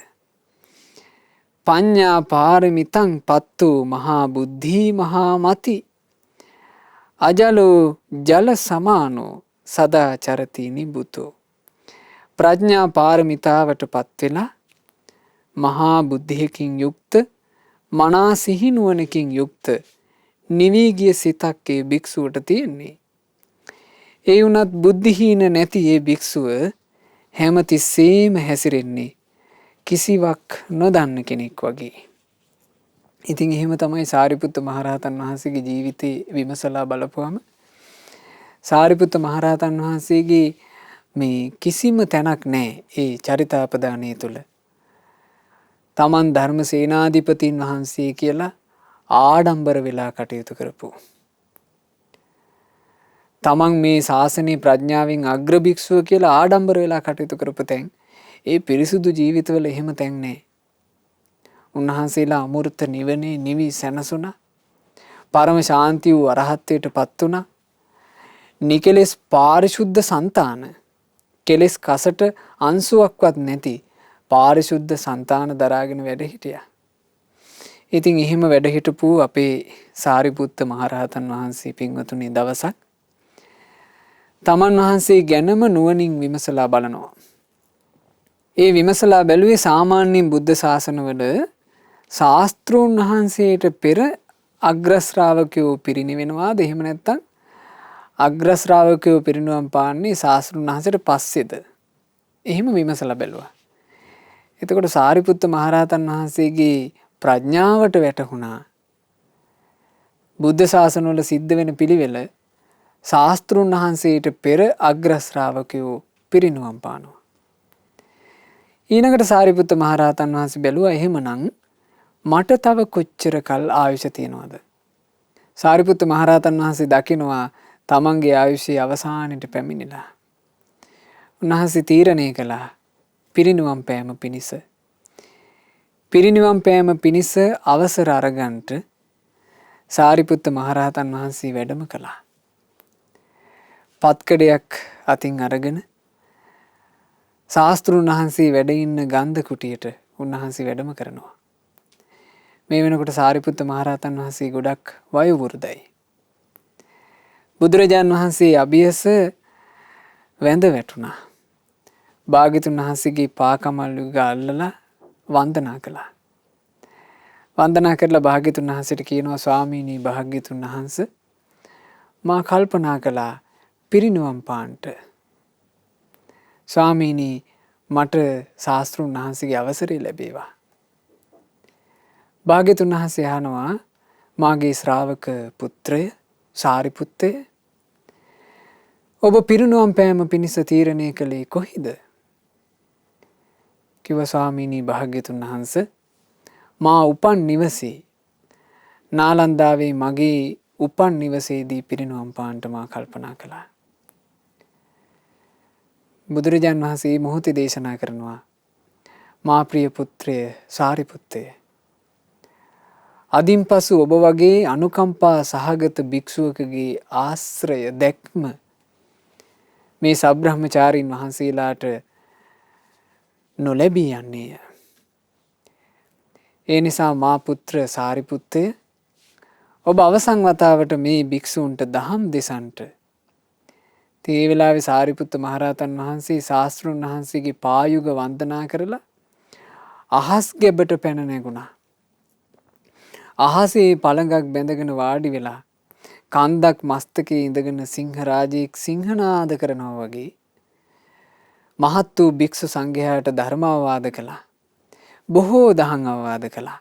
පඤ්ඤා පාරමිතං පත්තු මහා බුද්ධි මහා මති අජලෝ ජල සමානෝ සදා චරති නිබුතෝ. ප්‍රඥා පාරමිතාවට පත් වෙලා මහා බුද්ධියකින් යුක්ත මනා සිහිනුවණකින් යුක්ත නිවී ගිය සිතක් ඒ භික්ෂුවට තියෙන්නේ. ඒ වුණත් බුද්ධිහීන නැති ඒ භික්ෂුව හැමතිස්සෙම හැසිරෙන්නේ කිසිවක් නොදන්න කෙනෙක් වගේ. ඉතින් එහෙම තමයි සාරිපුත්ත මහරහතන් වහන්සේගේ ජීවිතේ විමසලා බලපුවම සාරිපුත්ත මහරහතන් වහන්සේගේ මේ කිසිම තැනක් නැහැ ඒ චරිතාපදානය තුළ. තමන් ධර්ම සේනාධිපතින් වහන්සේ කියලා ආඩම්බර වෙලා කටයුතු කරපු. තමන් මේ ශාසනයේ ප්‍රඥාවෙන් අග්‍ර භික්ෂුව කියලා ආඩම්බර වෙලා කටයුතු කරපු තැන් ඒ පිරිසුදු ජීවිතවල එහෙම තැන් නැහැ. උන්වහන්සේලා අමෘත නිවනේ නිවි සැනසුණා. පරම ශාන්ති වූ අරහත්ත්වයට පත් වුණා. නිකලෙස් පාරිශුද්ධ సంతාන කෙලෙස් කසට අංශුවක්වත් නැති පාරිශුද්ධ సంతාන දරාගෙන වැඩ හිටියා. ඉතින් එහෙම වැඩ හිටපු අපේ සාරිපුත්ත මහරහතන් වහන්සේ පින්වතුනි දවසක් තමන් වහන්සේ ගැනම නුවණින් විමසලා බලනවා. ඒ විමසලා බැලුවේ සාමාන්‍යයෙන් බුද්ධ ශාසනවල ශාස්ත්‍රූන් වහන්සේට පෙර අග්‍ර ශ්‍රාවකයෝ පිරිනිවෙනවාද එහෙම නැත්නම් අග්‍ර ශ්‍රාවකයෝ පිරිනිවන් පාන්නේ ශාස්ත්‍රූන් වහන්සේට පස්සේද? එහෙම විමසලා බැලුවා. එතකොට සාරිපුත්ත මහරහතන් වහන්සේගේ ප්‍රඥාවට වැටහුණා බුද්ධ ශාසනවල සිද්ධ වෙන පිළිවෙල ශාස්ත්‍රූන් වහන්සේට පෙර අග්‍ර ශ්‍රාවකයෝ පිරිනිවන් පානවා. ඊළඟට සාරිපුත්ත මහරහතන් වහන්සේ බැලුවා එහෙමනම් මට තව කොච්චර කල් ආයුෂ තියෙනවද? සාරිපුත්ත මහරහතන් වහන්සේ දකිනවා තමන්ගේ ආයුෂයේ අවසානයට පැමිණිලා. උන්වහන්සේ තීරණය කළා පිරිනිවන් පෑම පිණිස. පිරිනිවන් පෑම පිණිස අවසර අරගන්ට සාරිපුත්ත මහරහතන් වහන්සේ වැඩම කළා. පත්කඩයක් අතින් අරගෙන ශාස්ත්‍රූන් වහන්සේ වැඩ ඉන්න ගන්ධ කුටියට උන්වහන්සේ වැඩම කරනවා. මේ වෙනකොට සාරිපුත්ත මහරහතන් වහන්සේ ගොඩක් වයෝවෘද්ධයි. බුදුරජාන් වහන්සේ අභියස වැඳ වැටුණා. භාග්‍යතුන් වහන්සේගේ පාකමල් යුග අල්ලලා වන්දනා කළා. වන්දනා කරලා භාග්‍යතුන් වහන්සේට කියනවා ස්වාමීනි භාග්‍යතුන් වහන්සේ මා කල්පනා කළා පිරිනිවන් පාන්ට. ස්වාමීනි මට ශාස්ත්‍රූන් වහන්සේගේ අවසරය ලැබේවා. භාග්‍යතුන් වහන්සේ අහනවා මාගේ ශ්‍රාවක පුත්‍රය සාරිපුත්තය ඔබ පිරිනිවන් පෑම පිණිස තීරණය කළේ කොහිද? කිව්වා ස්වාමීනි භාග්‍යතුන් වහන්සේ මා උපන් නිවසේ නාලන්දාවේ මගේ උපන් නිවසේදී පිරිනිවන් පාන්ට මා කල්පනා කළා. බුදුරජාන් වහන්සේ මොහොතේ දේශනා කරනවා මා ප්‍රිය පුත්‍රය සාරිපුත්තය අදින් පසු ඔබ වගේ අනුකම්පා සහගත භික්ෂුවකගේ ආශ්‍රය දැක්ම මේ සබ්‍රහ්මචාරීන් වහන්සේලාට නොලැබී යන්නේය. ඒ නිසා මා පුත්‍ර සාරිපුත්තය ඔබ අවසන් වතාවට මේ භික්ෂූන්ට දහම් දෙසන්ට. ඒ වෙලාවේ සාරිපුත්ත මහරහතන් වහන්සේ ශාස්ත්‍රූන් වහන්සේගේ පායුග වන්දනා කරලා අහස් ගැබට පැන නැගුණා. අහසේ පළඟක් බැඳගෙන වාඩි වෙලා කන්දක් මස්තකේ ඉඳගෙන සිංහරාජයෙක් සිංහනාද කරනවා වගේ මහත් වූ භික්ෂු සංඝයාට ධර්ම අවවාද කළා. බොහෝ දහම් අවවාද කළා.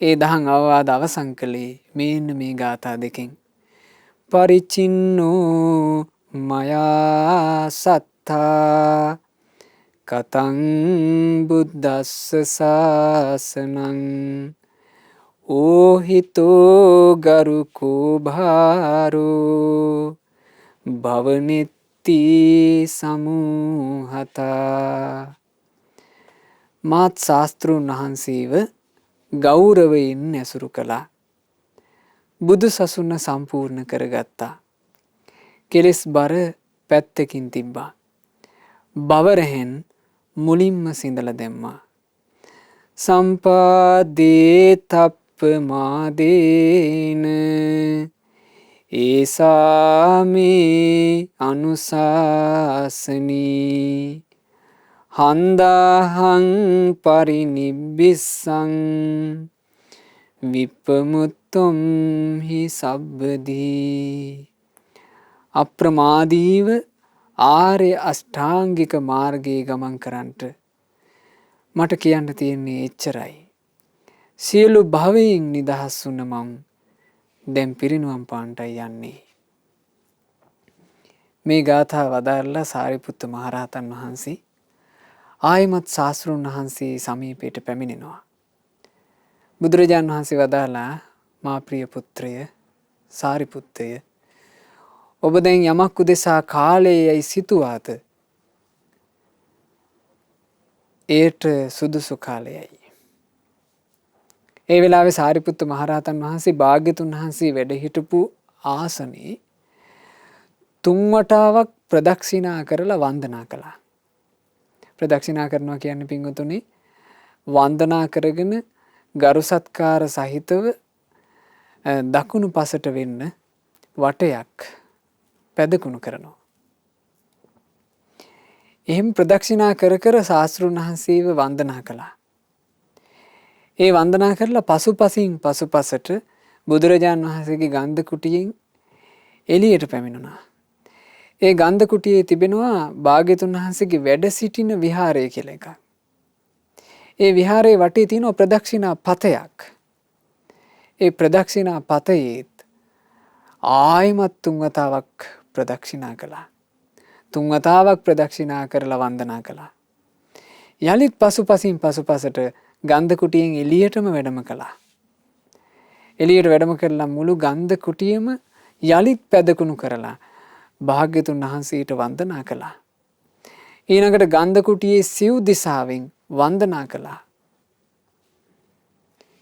ඒ දහම් අවවාද අවසන් කළේ මේන්න මේ ගාථා දෙකෙන්. පරිචින්නෝ මයා සත්තා කතං බුද්දස්ස සාසනං ඕහිතෝ ගරුකෝ භාරෝ භවනෙත්ති සමූහතා. මාත් ශාස්ත්‍රූන් වහන්සේව ගෞරවයෙන් ඇසුරු කළා. බුදු සසුන සම්පූර්ණ කරගත්තා. කෙලෙස් බර පැත්තකින් තිබ්බා. බවරහෙන් මුලින්ම සිඳලා දැම්මා. සම්පාදේ තප්පමාදේන ඒසාමේ අනුශාසනී හන්දාහං පරිනිබ්බිස්සං විප්පමුත්තොම් හි සබ්බදී. අප්‍රමාදීව ආර්ය අෂ්ටාංගික මාර්ගයේ ගමන් කරන්නට මට කියන්න තියෙන්නේ එච්චරයි. සියලු භවයෙන් නිදහස් වුණ මම දැන් පිරිනුවම් පාන්නටයි යන්නේ. මේ ගාථා වදාරලා සාරිපුත්ත මහරහතන් වහන්සේ ආයමත් ශාස්ත්‍රඥ වහන්සේ සමීපයට පැමිණෙනවා. බුදුරජාන් වහන්සේ වදාලා මා ප්‍රිය පුත්‍රය සාරිපුත්තය, ඔබ දැන් යමක් උදෙසා කාලයයි සිතුවාත ඒට සුදුසු කාලයයි. ඒ වෙලාවේ සාරිපුත්ත මහරහතන් වහන්සේ භාග්‍යතුන් වහන්සේ වැඩ හිටපු ආසනේ 3 වතාවක් ප්‍රදක්ෂිනා කරලා වන්දනා කළා. ප්‍රදක්ෂිනා කරනවා කියන්නේ පින්වතුනි වන්දනා කරගෙන ගරු සත්කාර සහිතව දකුණු පසට වෙන්න වටයක් පැදකුණු කරනවා. එහෙම ප්‍රදක්ෂිනා කර කර ශාස්ත්‍රඥ වහන්සේව වන්දනා කළා. ඒ වන්දනා කරලා පසුපසින් පසුපසට බුදුරජාන් වහන්සේගේ ගන්ධ කුටියෙන් එළියට පැමිණුණා. ඒ ගන්ධ කුටියේ තිබෙනවා භාග්‍යතුන් වහන්සේගේ වැඩ සිටින විහාරය කියලා එකක්. ඒ විහාරයේ වටේ තියෙන ප්‍රදක්ෂිනා පතයක්. ඒ ප්‍රදක්ෂිනා පතයේත් ආයමත් 3 වතාවක් ප්‍රදක්ෂිනා කළා. 3 වතාවක් ප්‍රදක්ෂිනා කරලා වන්දනා කළා. යලිත් පසුපසින් පසුපසට ගන්ධ කුටියෙන් එළියටම වැඩම කළා. එළියට වැඩම කරලා මුළු ගන්ධ කුටියම යලිත් පැදකුණු කරලා භාග්‍යතුන් වහන්සේට වන්දනා කළා. ඊළඟට ගන්ධ කුටියේ සිව් දිසාවෙන් වන්දනා කළා.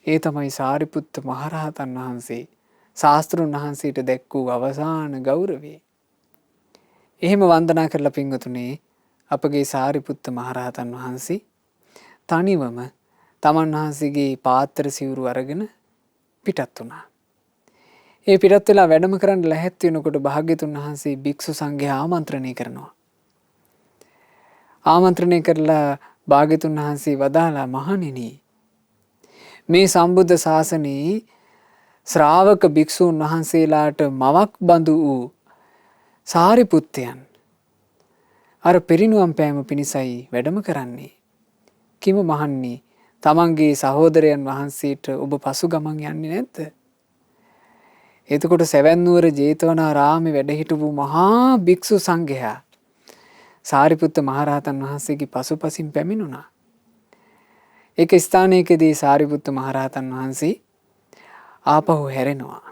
ඒ තමයි සාරිපුත්ත මහරහතන් වහන්සේ ශාස්ත්‍රඥ වහන්සේට දැක් වූ අවසාන ගෞරවය. එහෙම වන්දනා කරලා පින්වතුනේ අපගේ සාරිපුත්ත මහරහතන් වහන්සේ තනිවම තමන් වහන්සේගේ පාත්‍ර සිවුරු අරගෙන පිටත් වුණා. ඒ පිටත් වෙලා වැඩම කරන්න ලැහැත් වෙනකොට භාග්‍යතුන් වහන්සේ භික්ෂු සංඝයා ආමන්ත්‍රණය කරනවා. ආමන්ත්‍රණය කරලා භාග්‍යතුන් වහන්සේ වදාලා මහණෙනි, මේ සම්බුද්ධ ශාසනයේ ශ්‍රාවක භික්ෂූන් වහන්සේලාට මවක් බඳු වූ සාරිපුත්තයන් අර පිරිනුවම් පෑම පිණිසයි වැඩම කරන්නේ. කිම මහන්නේ තමන්ගේ සහෝදරයන් වහන්සේට ඔබ පසු ගමන් යන්නේ නැද්ද? එතකොට සැවැන් නුවර ජේතවනාරාමේ වැඩ හිටපු මහා භික්ෂු සංඝයා සාරිපුත්ත මහරහතන් වහන්සේගේ පසුපසින් පැමිණුණා. එක ස්ථානයකදී සාරිපුත්ත මහරහතන් වහන්සේ ආපහු හැරෙනවා.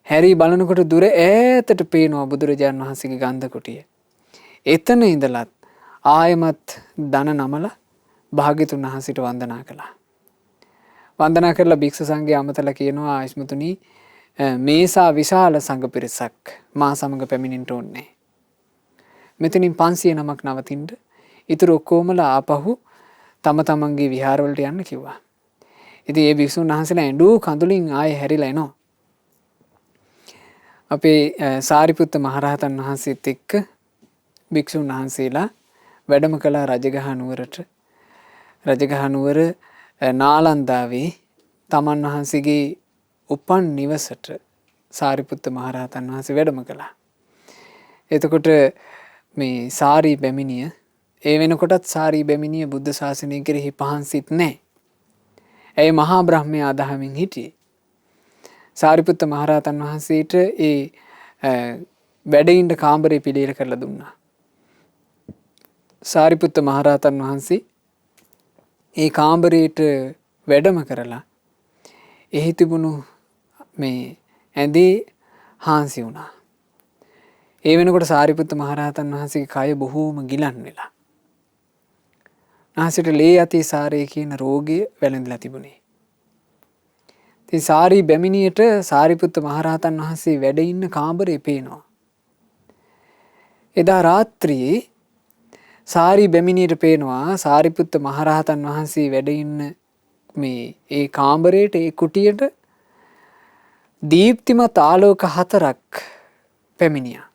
හැරී බලනකොට දුර ඈතට පේනවා බුදුරජාණන් වහන්සේගේ ගන්ධ කුටිය. එතන ඉඳලත් ආයමත් දන නමලා භාග්‍යතුන් වහන්සේට වන්දනා කළා. වන්දනා කරලා භික්ෂු සංඝයා අමතලා කියනවා ආයස්මතුනි, මේසා විශාල සංඝ පිරිසක් මා සමග පැමිණෙන්න ඕනේ. මෙතනින් 500 නමක් නවතින්න. ඊටු ඔක්කොමලා ආපහු තම තමන්ගේ විහාරවලට යන්න කිව්වා. ඉතින් මේ භික්ෂුන් වහන්සේලා ඇඬු කඳුලින් ආයේ හැරිලා එනවා. අපේ සාරිපුත්ත මහරහතන් වහන්සේත් එක්ක භික්ෂුන් වහන්සේලා වැඩම කළා රජගහ නුවරට. රජගහ නුවර නාලන්දාවේ තමන් වහන්සේගේ උපන් නිවසට සාරිපුත්ත මහරහතන් වහන්සේ වැඩම කළා. එතකොට මේ සාරී බැමිණිය, ඒ වෙනකොටත් සාරී බැමිණිය බුද්ධ ශාසනය කෙරෙහි පහන්සිට නැහැ. ඇය මහා බ්‍රහ්මයා අදහමින් හිටියේ. සාරිපුත්ත මහරහතන් වහන්සේට ඒ වැඩඉන්න කාමරේ පිළියෙල කරලා දුන්නා. සාරිපුත්ත මහරහතන් වහන්සේ ඒ කාමරේට වැඩම කරලා එහි තිබුණු මේ ඇඳේ හාන්සි වුණා. ඒ වෙනකොට සාරිපුත්ත මහරහතන් වහන්සේගේ කය බොහෝම ගිලන් වෙලා. නාසයට ලේ අතිසාරය කියන රෝගය වැළඳලා තිබුණේ. ඉතින් සාරී බැමිණියට සාරිපුත්ත මහරහතන් වහන්සේ වැඩ ඉන්න කාමරේ පේනවා. එදා රාත්‍රියේ සාරි බැමිණියට පේනවා සාරිපුත්ත මහරහතන් වහන්සේ වැඩ ඉන්න මේ ඒ කාමරේට ඒ කුටියට දීප්තිමත් ආලෝක 4ක් පැමිණියා.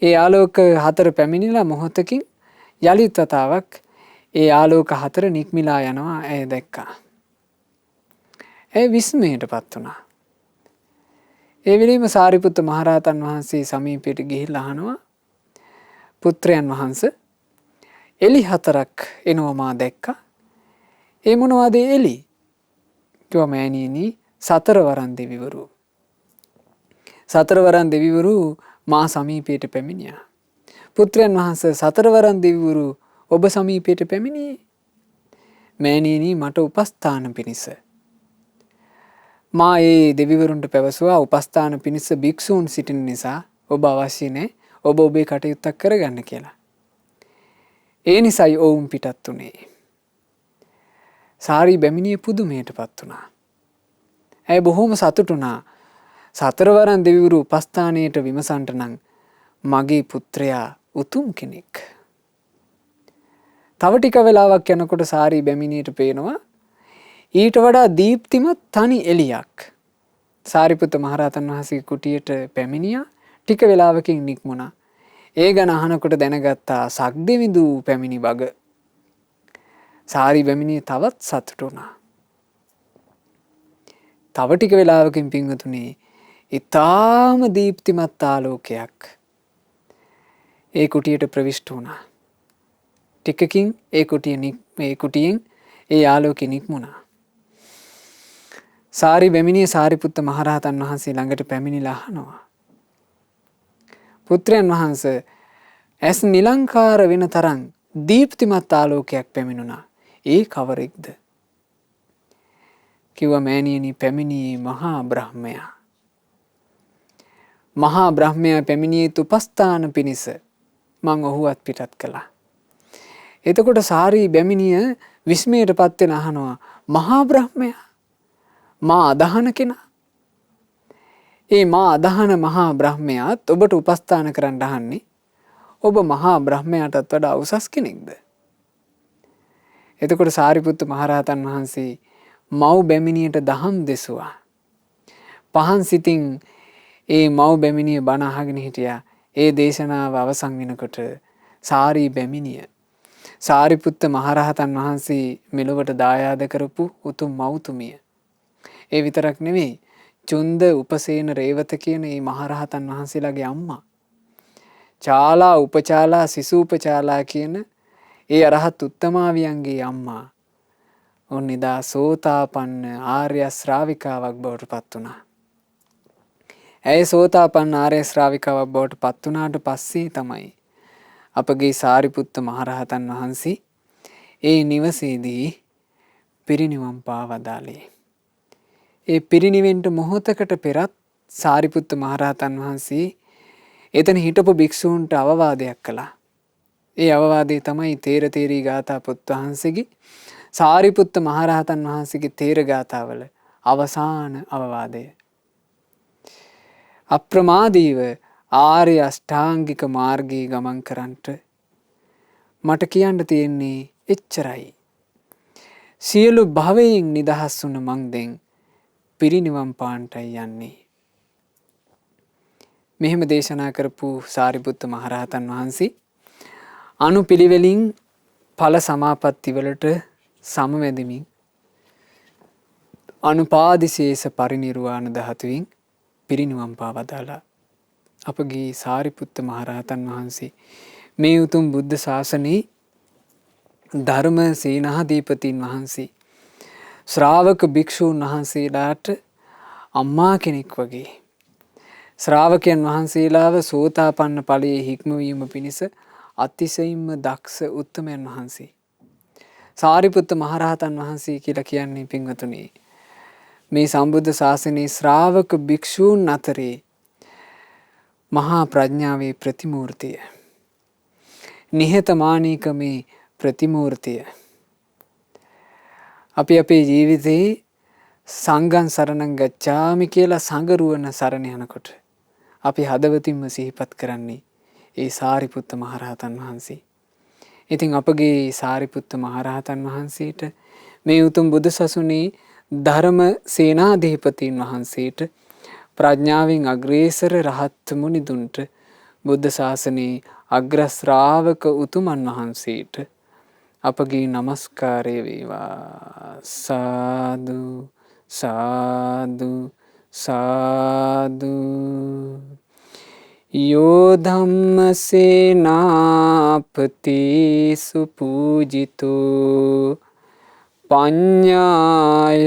ඒ ආලෝක 4 පැමිණිලා මොහොතකින් යලිත් වතාවක් ඒ ආලෝක 4 නික්මිලා යනවා ඇය දැක්කා. ඇය විස්මයටපත් වුණා. ඒ වෙලෙම සාරිපුත්ත මහරහතන් වහන්සේ සමීපයට ගිහිල්ලා අහනවා පුත්‍රයන් වහන්සේ එලි 4ක් එනවා මා දැක්කා. ඒ මොනවද එලි? කිව්වා මෑණියනි සතරවරන් දෙවිවරු. සතරවරන් දෙවිවරු මා සමීපයට පැමිණියා. පුත්‍රයන් වහන්සේ සතරවරන් දෙවිවරු ඔබ සමීපයට පැමිණියේ මෑණියනි මට උපස්ථාන පිණිස. මා ඒ දෙවිවරුන්ට පැවසුවා උපස්ථාන පිණිස භික්ෂූන් සිටින නිසා ඔබ අවශ්‍ය නැහැ. ඔබ ඔබේ කටයුත්තක් කරගන්න කියලා. ඒ නිසායි ඔවුන් පිටත් උනේ. සාරි බැමිණිය පුදුමයටපත් වුණා. ඇය බොහොම සතුටු වුණා. සතරවරන් දෙවිවරු උපස්ථානයට විමසන්ට නම් මගේ පුත්‍රයා උතුම් කෙනෙක්. තව ටික වෙලාවක් යනකොට සාරි බැමිණියට පේනවා ඊට වඩා දීප්තිමත් තනි එළියක්. සාරිපුත්ත මහරහතන් වහන්සේගේ කුටියට පැමිණියා. ටික වෙලාවකින් නික්මුණා. ඒ ගැන අහනකොට දැනගත්තා සක්දෙවිඳු පැමිණි බග. සාරි බැමිණිය තවත් සතුටු වුණා. තව ටික වෙලාවකින් පින්වතුනි ඊටාම දීප්තිමත් ආලෝකයක් ඒ කුටියට ප්‍රවිෂ්ඨ වුණා. ටිකකින් ඒ කුටියෙන් ඒ ආලෝකෙ නික්මුණා. සාරි බැමිණිය සාරිපුත්ත මහරහතන් වහන්සේ ළඟට පැමිණිලා අහනවා පුත්‍රයන් වහන්සේ ඇස් නිලංකාර වෙන තරම් දීප්තිමත් ආලෝකයක් පැමිණුණා. ඒ කවරෙක්ද? කිව්වා මෑණියනි පැමිණියේ මහා බ්‍රහ්මයා. මහා බ්‍රහ්මයා පැමිණියේ උපස්ථාන පිණිස මං ඔහුවත් පිටත් කළා. එතකොට සාරි බැමිණිය විස්මයටපත් වෙන අහනවා මහා බ්‍රහ්මයා මා අදහන කෙනා. ඒ මා අදහන මහා බ්‍රහ්මයාත් ඔබට උපස්ථාන කරන්න අහන්නේ ඔබ මහා බ්‍රහ්මයාටත් වඩා උසස් කෙනෙක්ද? එතකොට සාරිපුත්ත මහරහතන් වහන්සේ මව් බැමිණියට දහම් දෙසුවා. පහන් සිතින් ඒ මව් බැමිණිය බණ අහගෙන හිටියා. ඒ දේශනාව අවසන් වෙනකොට සාරි බැමිණිය සාරිපුත්ත මහරහතන් වහන්සේ මෙලොවට දායාද කරපු උතුම් මව්තුමිය. ඒ විතරක් නෙවෙයි චුන්ද උපසේන රේවත කියන මේ මහරහතන් වහන්සේලාගේ අම්මා. චාලා උපචාලා සිසූපචාලා කියන ඒ අරහත් උත්තමාවියන්ගේ අම්මා. ඔන්නිදා සෝතාපන්න ආර්ය ශ්‍රාවිකාවක් බවට පත් වුණා. ඇය සෝතාපන්න ආර්ය ශ්‍රාවිකාවක් බවට පත් වුණාට පස්සේ තමයි අපගේ සාරිපුත්ත මහරහතන් වහන්සේ ඒ නිවසේදී පිරිනිවන් පාවදාලේ. ඒ පිරිනිවෙන්ට මොහොතකට පෙරත් සාරිපුත්ත මහරහතන් වහන්සේ එතන හිටපු භික්ෂූන්ට අවවාදයක් කළා. ඒ අවවාදය තමයි තේරතේරී ගාථා පොත් වහන්සේගේ සාරිපුත්ත මහරහතන් වහන්සේගේ තේර ගාථාවල අවසාන අවවාදය. අප්‍රමාදීව ආර්ය අෂ්ටාංගික මාර්ගයේ ගමන් කරන්නට මට කියන්න තියෙන්නේ එච්චරයි. සියලු භවයෙන් නිදහස් වුණ මං දැන් පිරිනිවන් පාන්නටයි යන්නේ. මෙහෙම දේශනා කරපු සාරිපුත්ත මහරහතන් වහන්සේ අනුපිළිවෙලින් ඵල සමාපatti වලට සමවැදෙමින් අනුපාදිශේෂ පරිනිර්වාණ ධාතුවෙන් පිරිනිවන් පාවදාලා. අපගේ සාරිපුත්ත මහරහතන් වහන්සේ මේ උතුම් බුද්ධ ශාසනයේ ධර්ම සේනාධිපතීන් වහන්සේ ශ්‍රාවක භික්ෂූන් වහන්සේලාට අම්මා කෙනෙක් වගේ ශ්‍රාවකයන් වහන්සේලාව සෝතාපන්න ඵලයේ හික්මවීම පිණිස අතිශයින්ම දක්ෂ උත්තමයන් වහන්සේ සාරිපුත්ත මහරහතන් වහන්සේ කියලා කියන්නේ පින්වතුනි මේ සම්බුද්ධ ශාසනයේ ශ්‍රාවක භික්ෂූන් අතරේ මහා ප්‍රඥාවේ ප්‍රතිමූර්තිය, නිහතමානීකමේ ප්‍රතිමූර්තිය. අපි අපේ ජීවිතේ සංඝං සරණං ගච්ඡාමි කියලා සංගරුවන සරණ යනකොට අපි හදවතින්ම සිහිපත් කරන්නේ ඒ සාරිපුත්ත මහරහතන් වහන්සේ. ඉතින් අපගේ සාරිපුත්ත මහරහතන් වහන්සේට මේ උතුම් බුදු සසුනේ ධර්ම සේනාධිපතීන් වහන්සේට ප්‍රඥාවෙන් අග්‍රේසර රහත් මුනිදුන්ට බුද්ධ ශාසනයේ අග්‍රශ්‍රාවක උතුමන් වහන්සේට අපගේ නමස්කාරය වේවා. සාදු සාදු සාදු. යෝ ධම්ම සේනාපති සුපූජිතෝ පඤ්ඤාය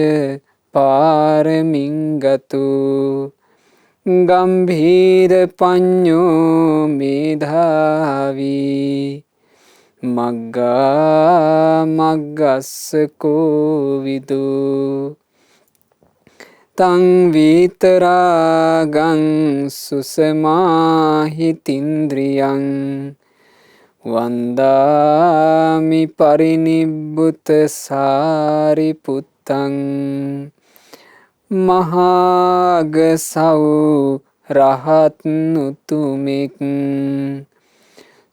පාරමින්ගතු ගම්භීර පඤ්ඤෝ මේධාවී මග්ගා මග්ගස්ස කෝවිදු තං විතරාගං සුසමාහිතින්ද්‍රියං වන්දාමි පරිනිබ්බුත සාරිපුත්තං මහාගසව් රහත් උතුමෙක්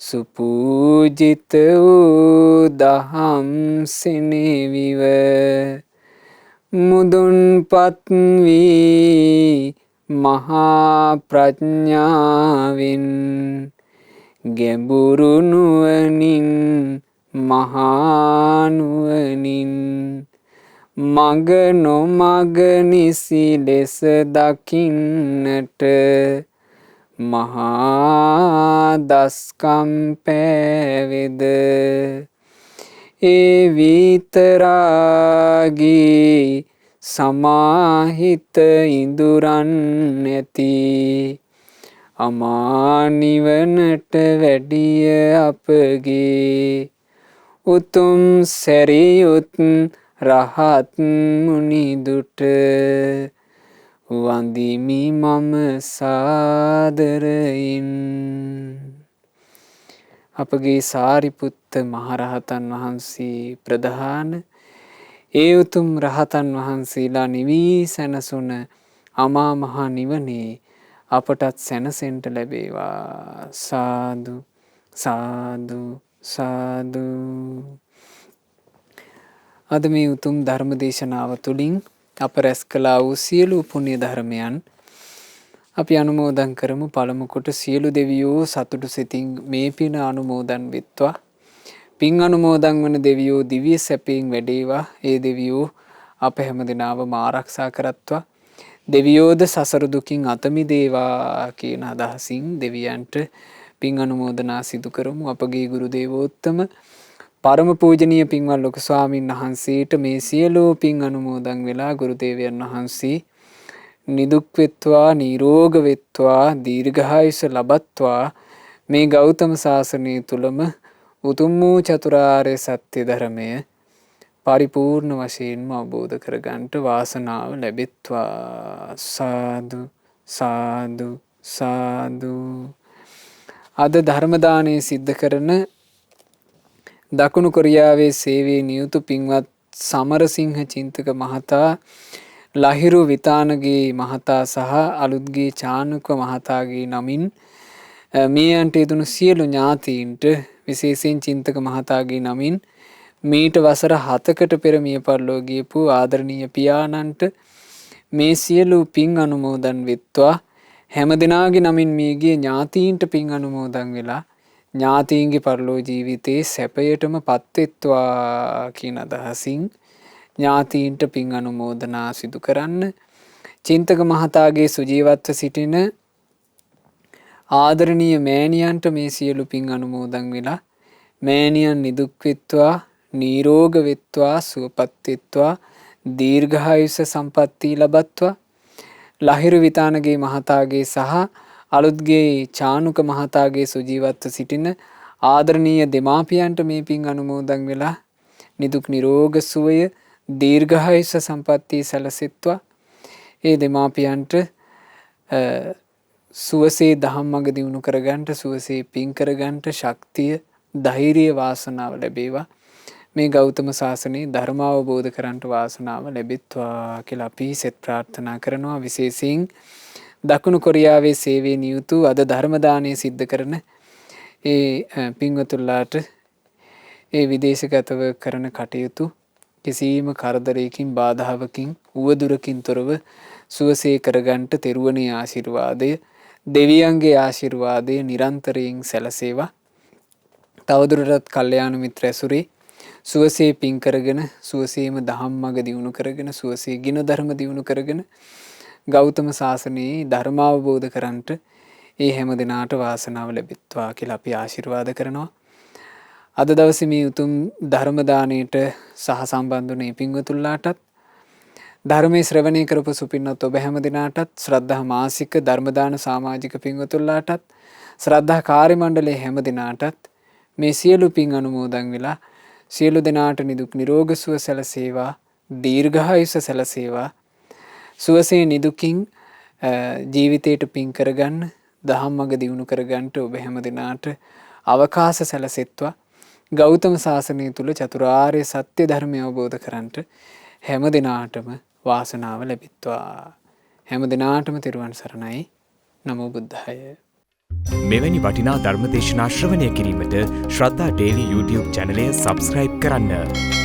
සුපූජිත වූ දහම් සෙනෙවිව මුදුන්පත් වී මහා ප්‍රඥාවෙන් ගැඹුරු නුවණින් මහා නුවණින් මග නොමග නිසි ලෙස දකින්නට මහා දස්කම් පෑවෙද ඒ විතරාගී සමාහිත ඉඳුරන් නැති අමා නිවනට වැඩිය අපගේ උතුම් සැරියුත් රහත් මුනිදුට වඳිමි මම සාදරයෙන්. අපගේ සාරිපුත්ත මහරහතන් වහන්සේ ප්‍රධාන ඒ උතුම් රහතන් වහන්සේලා නිවී සැනසුන අමා මහ නිවනේ අපටත් සැනසෙන්ට ලැබේවා. සාදු සාදු සාදු. අද මේ උතුම් ධර්ම දේශනාව තුළින් අප රැස් කළා වූ සියලු පුණ්‍ය ධර්මයන් අපි අනුමෝදන් කරමු. පළමු කොට සියලු දෙවියෝ සතුටු සිතින් මේ පින අනුමෝදන් වෙත්වා. පින් අනුමෝදන් වන දෙවියෝ දිව්‍ය සැපයෙන් වැඩේවා. ඒ දෙවියෝ අප හැම දිනාවම ආරක්ෂා කරත්වා. දෙවියෝද සසර දුකින් අත මිදේවා කියන අදහසින් දෙවියන්ට පින් අනුමෝදනා සිදු කරමු. අපගේ ගුරු දේවෝත්තම පරම පූජනීය පින්වත් ලොකු ස්වාමීන් වහන්සේට මේ සියලු පින් අනුමෝදන් වෙලා ගුරු දේවයන් වහන්සේ නිදුක් වෙත්වා නිරෝග වෙත්වා දීර්ඝායුෂ ලබත්වා මේ ගෞතම සාසනය තුලම උතුම් වූ චතුරාර්ය සත්‍ය ධර්මය පරිපූර්ණ වශයෙන්ම අවබෝධ කරගන්නට වාසනාව ලැබෙත්වා. සාදු සාදු සාදු. අද ධර්ම දානය සිද්ධ කරන දකුණු කොරියාවේ සේවයේ නියුතු පින්වත් සමරසිංහ චින්තක මහතා, ලහිරු විතානගේ මහතා සහ අලුත්ගේ චානුක මහතාගේ නමින් මේ අන්ට යෙදුණු සියලු ඥාතීන්ට විශේෂයෙන් චින්තක මහතාගේ නමින් මීට වසර 7කට පෙර මිය පරලෝ ගියපු ආදරණීය පියාණන්ට මේ සියලු පින් අනුමෝදන් වෙත්වා. හැම දිනාගේ නමින් මියගිය ඥාතීන්ට පින් අනුමෝදන් වෙලා ඥාතීන්ගේ පරලෝ ජීවිතේ සැපයටම පත්වෙත්වා කියන අදහසින් ඥාතීන්ට පින් අනුමෝදනා සිදු කරන්න. චින්තක මහතාගේ සුජීවත්ව සිටින ආදරණීය මෑණියන්ට මේ සියලු පින් අනුමෝදන් වෙලා මෑණියන් නිදුක් වෙත්වා නිරෝග වෙත්වා සුවපත් වෙත්වා දීර්ඝායුෂ සම්පatti ලබත්වා. ලහිරු විතානගේ මහතාගේ සහ අලුත්ගේ චානුක මහතාගේ සුජීවත්ව සිටින ආදරණීය දෙමාපියන්ට මේ පින් අනුමෝදන් වෙලා නිදුක් නිරෝග සුවය දීර්ඝායුෂ සම්පatti සැලසෙත්වා. ඒ දෙමාපියන්ට සුවසේ දහම් මඟ දියුණු කරගන්නට සුවසේ පින් කරගන්නට ශක්තිය ධෛර්යය වාසනාව ලැබේවා. මේ ගෞතම සාසනයේ ධර්ම අවබෝධ කරන්නට වාසනාව ලැබෙත්වා කියලා අපි සෙත් ප්‍රාර්ථනා කරනවා. විශේෂයෙන් දකුණු කොරියාවේ සේවයේ නියුතු අද ධර්ම දානය සිද්ධ කරන ඒ පින්වතුන්ලාට ඒ විදේශගතව කරන කටයුතු කිසිම කරදරයකින් බාධාවකින් උවදුරකින් තොරව සුවසේ කරගන්නට තෙරුවනේ ආශිර්වාදය දෙවියන්ගේ ආශිර්වාදය නිරන්තරයෙන් සැලසේවා. තවදුරටත් කල්යාණ මිත්‍ර ඇසුරේ සුවසේ පින් කරගෙන සුවසේම දහම් මඟ දියුණු කරගෙන සුවසේ ගින ධර්ම දියුණු කරගෙන ගෞතම සාසනයේ ධර්මාවබෝධ කරන්නට ඒ හැම දිනාට වාසනාව ලැබෙත්වා කියලා අපි ආශිර්වාද කරනවා. අද දවසේ මේ උතුම් ධර්ම දාණයට සහ සම්බන්ධ වුණේ පින්වතුන්ලාටත් ධර්මයේ ශ්‍රවණය කරපු සුපින්නත් ඔබ හැම දිනාටත් ශ්‍රද්ධා මාසික ධර්ම දාන සමාජික පින්වතුන්ලාටත් ශ්‍රද්ධා කාර්ය මණ්ඩලයේ හැම දිනාටත් මේ සියලු පින් අනුමෝදන් වෙලා සියලු දෙනාට නිදුක් නිරෝගී සුව සැලසේවා දීර්ඝායුෂ සැලසේවා සුවසේ නිදුකින් ජීවිතයට පින් කරගන්න දහම්මග දියුණු කරගන්නට ඔබ හැම දිනාට අවකාශ සැලසෙත්වා ගෞතම සාසනය තුල චතුරාර්ය සත්‍ය ධර්මය අවබෝධ කරගන්නට හැම දිනාටම වාසනාව ලැබෙත්වා හැම දිනාටම තෙරුවන් සරණයි නමෝ බුද්ධාය. මෙවැනි වටිනා ධර්මදේශනා ශ්‍රවණය කිරීමට ශ්‍රද්ධා ඩේලි YouTube චැනලය සබස්ක්‍රයිබ් කරන්න.